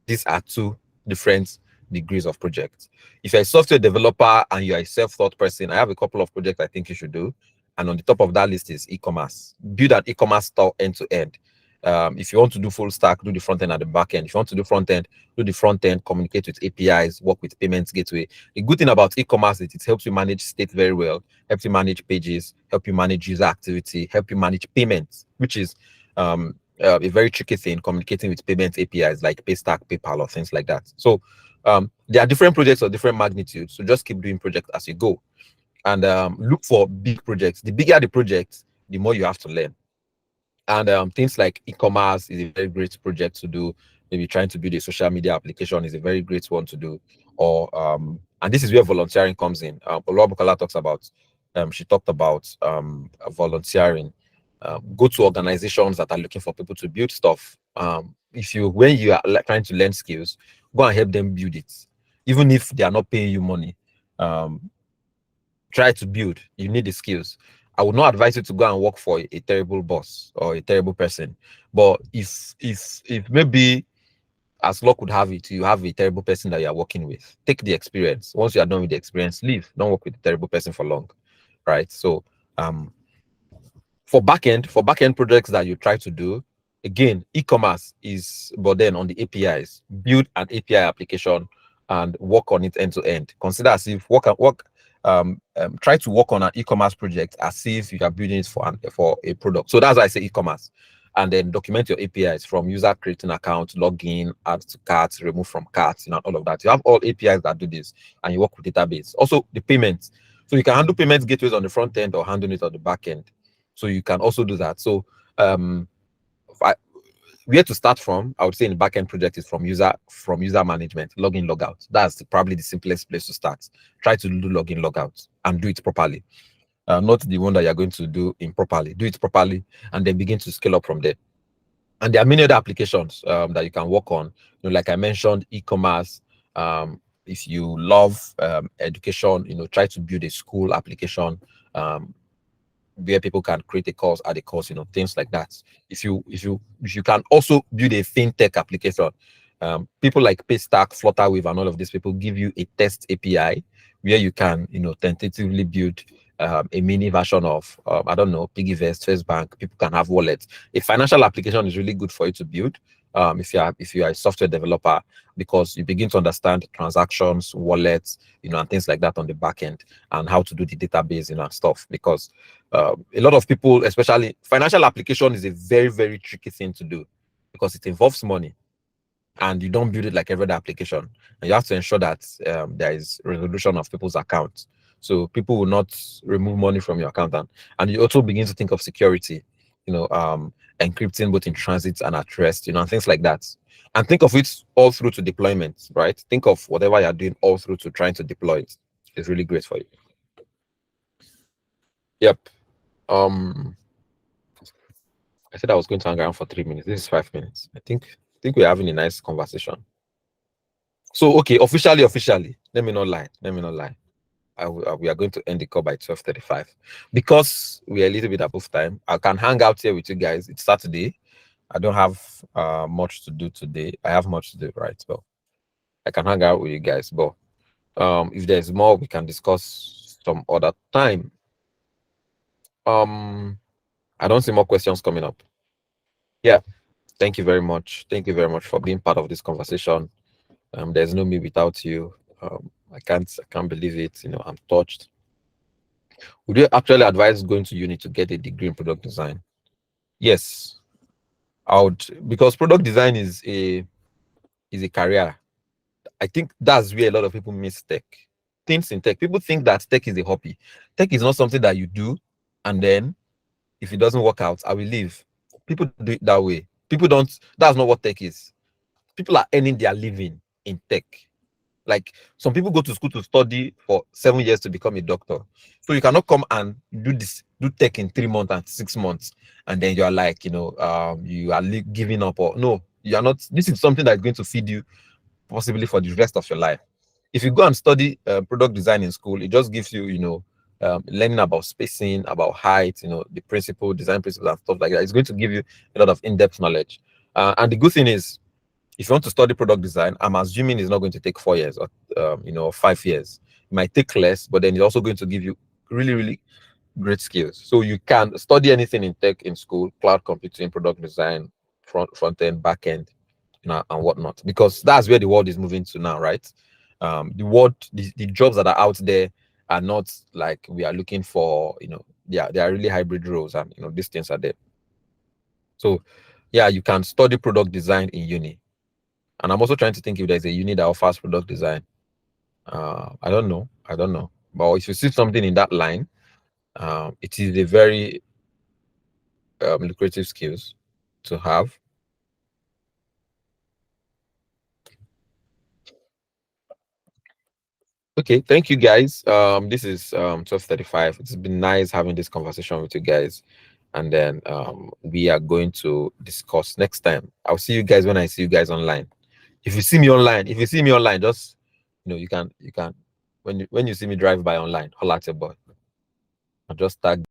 These are 2 different degrees of projects. If you're a software developer and you're a self-taught person, I have a couple of projects I think you should do. And on the top of that list is e-commerce. Build an e-commerce store end to end. If you want to do full stack, do the front end and the back end. If you want to do front end, do the front end, communicate with APIs, work with payments gateway. The good thing about e-commerce is it helps you manage state very well, helps you manage pages, help you manage user activity, help you manage payments, which is a very tricky thing, communicating with payments APIs like Paystack, PayPal, or things like that. So there are different projects of different magnitudes. So just keep doing projects as you go, and look for big projects. The bigger the project, the more you have to learn. And things like e-commerce is a very great project to do. Maybe trying to build a social media application is a very great one to do. Or and this is where volunteering comes in. Olua talks about. She talked about volunteering. Go to organizations that are looking for people to build stuff. When you are trying to learn skills, go and help them build it, even if they are not paying you money. Try to build. You need the skills. I would not advise you to go and work for a terrible boss or a terrible person. But if maybe, as luck would have it, you have a terrible person that you are working with, take the experience. Once you are done with the experience, leave. Don't work with a terrible person for long, right? So for backend projects that you try to do, again, e-commerce is, but then on the APIs, build an API application and work on it end to end. Consider as if try to work on an e-commerce project as if you are building it for a product. So that's why I say e-commerce. And then document your APIs from user creating account, login, add to carts, remove from carts, all of that. You have all APIs that do this, and you work with database. Also, the payments. So you can handle payments gateways on the front end or handle it on the back end. So you can also do that. So where to start from, I would say in the backend project is from user management, login, logout. That's probably the simplest place to start. Try to do login, logout and do it properly. Not the one that you're going to do improperly. Do it properly and then begin to scale up from there. And there are many other applications that you can work on. Like I mentioned, e-commerce. If you love education, try to build a school application where people can create a course, add a course, things like that. If you can also build a fintech application, people like Paystack, Flutterwave, and all of these people give you a test API where you can, tentatively build a mini version of, I don't know, Piggyvest, First Bank. People can have wallets. A financial application is really good for you to build if you are a software developer, because you begin to understand transactions, wallets, and things like that on the back end, and how to do the database, and stuff. Because a lot of people, especially financial application, is a very, very tricky thing to do because it involves money, and you don't build it like every other application. And you have to ensure that there is resolution of people's accounts, so people will not remove money from your account. And you also begin to think of security, encrypting both in transit and at rest, and things like that. And think of it all through to deployment, right? Think of whatever you're doing all through to trying to deploy it. It's really great for you. Yep. I said I was going to hang around for 3 minutes. This is 5 minutes. I think we're having a nice conversation. So, okay, officially, let me not lie. We are going to end the call by 12:35 because we are a little bit above time. I can hang out here with you guys. It's Saturday. I don't have much to do today. I have much to do, right? So I can hang out with you guys. But if there's more, we can discuss some other time. I don't see more questions coming up. Yeah. Thank you very much. Thank you very much for being part of this conversation. There's no me without you. I can't believe it. I'm touched. Would you actually advise going to uni to get a degree in product design? Yes, I would, because product design is a career. I think that's where a lot of people miss tech. Things in tech. People think that tech is a hobby. Tech is not something that you do, and then if it doesn't work out, I will leave. People do it that way. People don't. That's not what tech is. People are earning their living in tech. Like, some people go to school to study for 7 years to become a doctor. So you cannot come and do tech in 3 months and 6 months, and then you are like, you are giving up, or no, you are not. This is something that's going to feed you possibly for the rest of your life. If you go and study product design in school, it just gives you, learning about spacing, about height, the design principles and stuff like that. It's going to give you a lot of in-depth knowledge. And the good thing is, if you want to study product design, I'm assuming it's not going to take 4 years or 5 years. It might take less, but then it's also going to give you really, really great skills. So you can study anything in tech in school: cloud computing, product design, front end, back end, and whatnot, because that's where the world is moving to now, right? The jobs that are out there are not like we are looking for. They are really hybrid roles, and these things are there. So yeah, you can study product design in uni, and I'm also trying to think if there's a uni that offers product design. I don't know, but if you see something in that line, it is a very lucrative skills to have. Okay, thank you guys. This is 12:35. It's been nice having this conversation with you guys, and then we are going to discuss next time. I'll see you guys when I see you guys online. If you see me online, just you can when you see me drive by online, holla at your boy. I'll just tag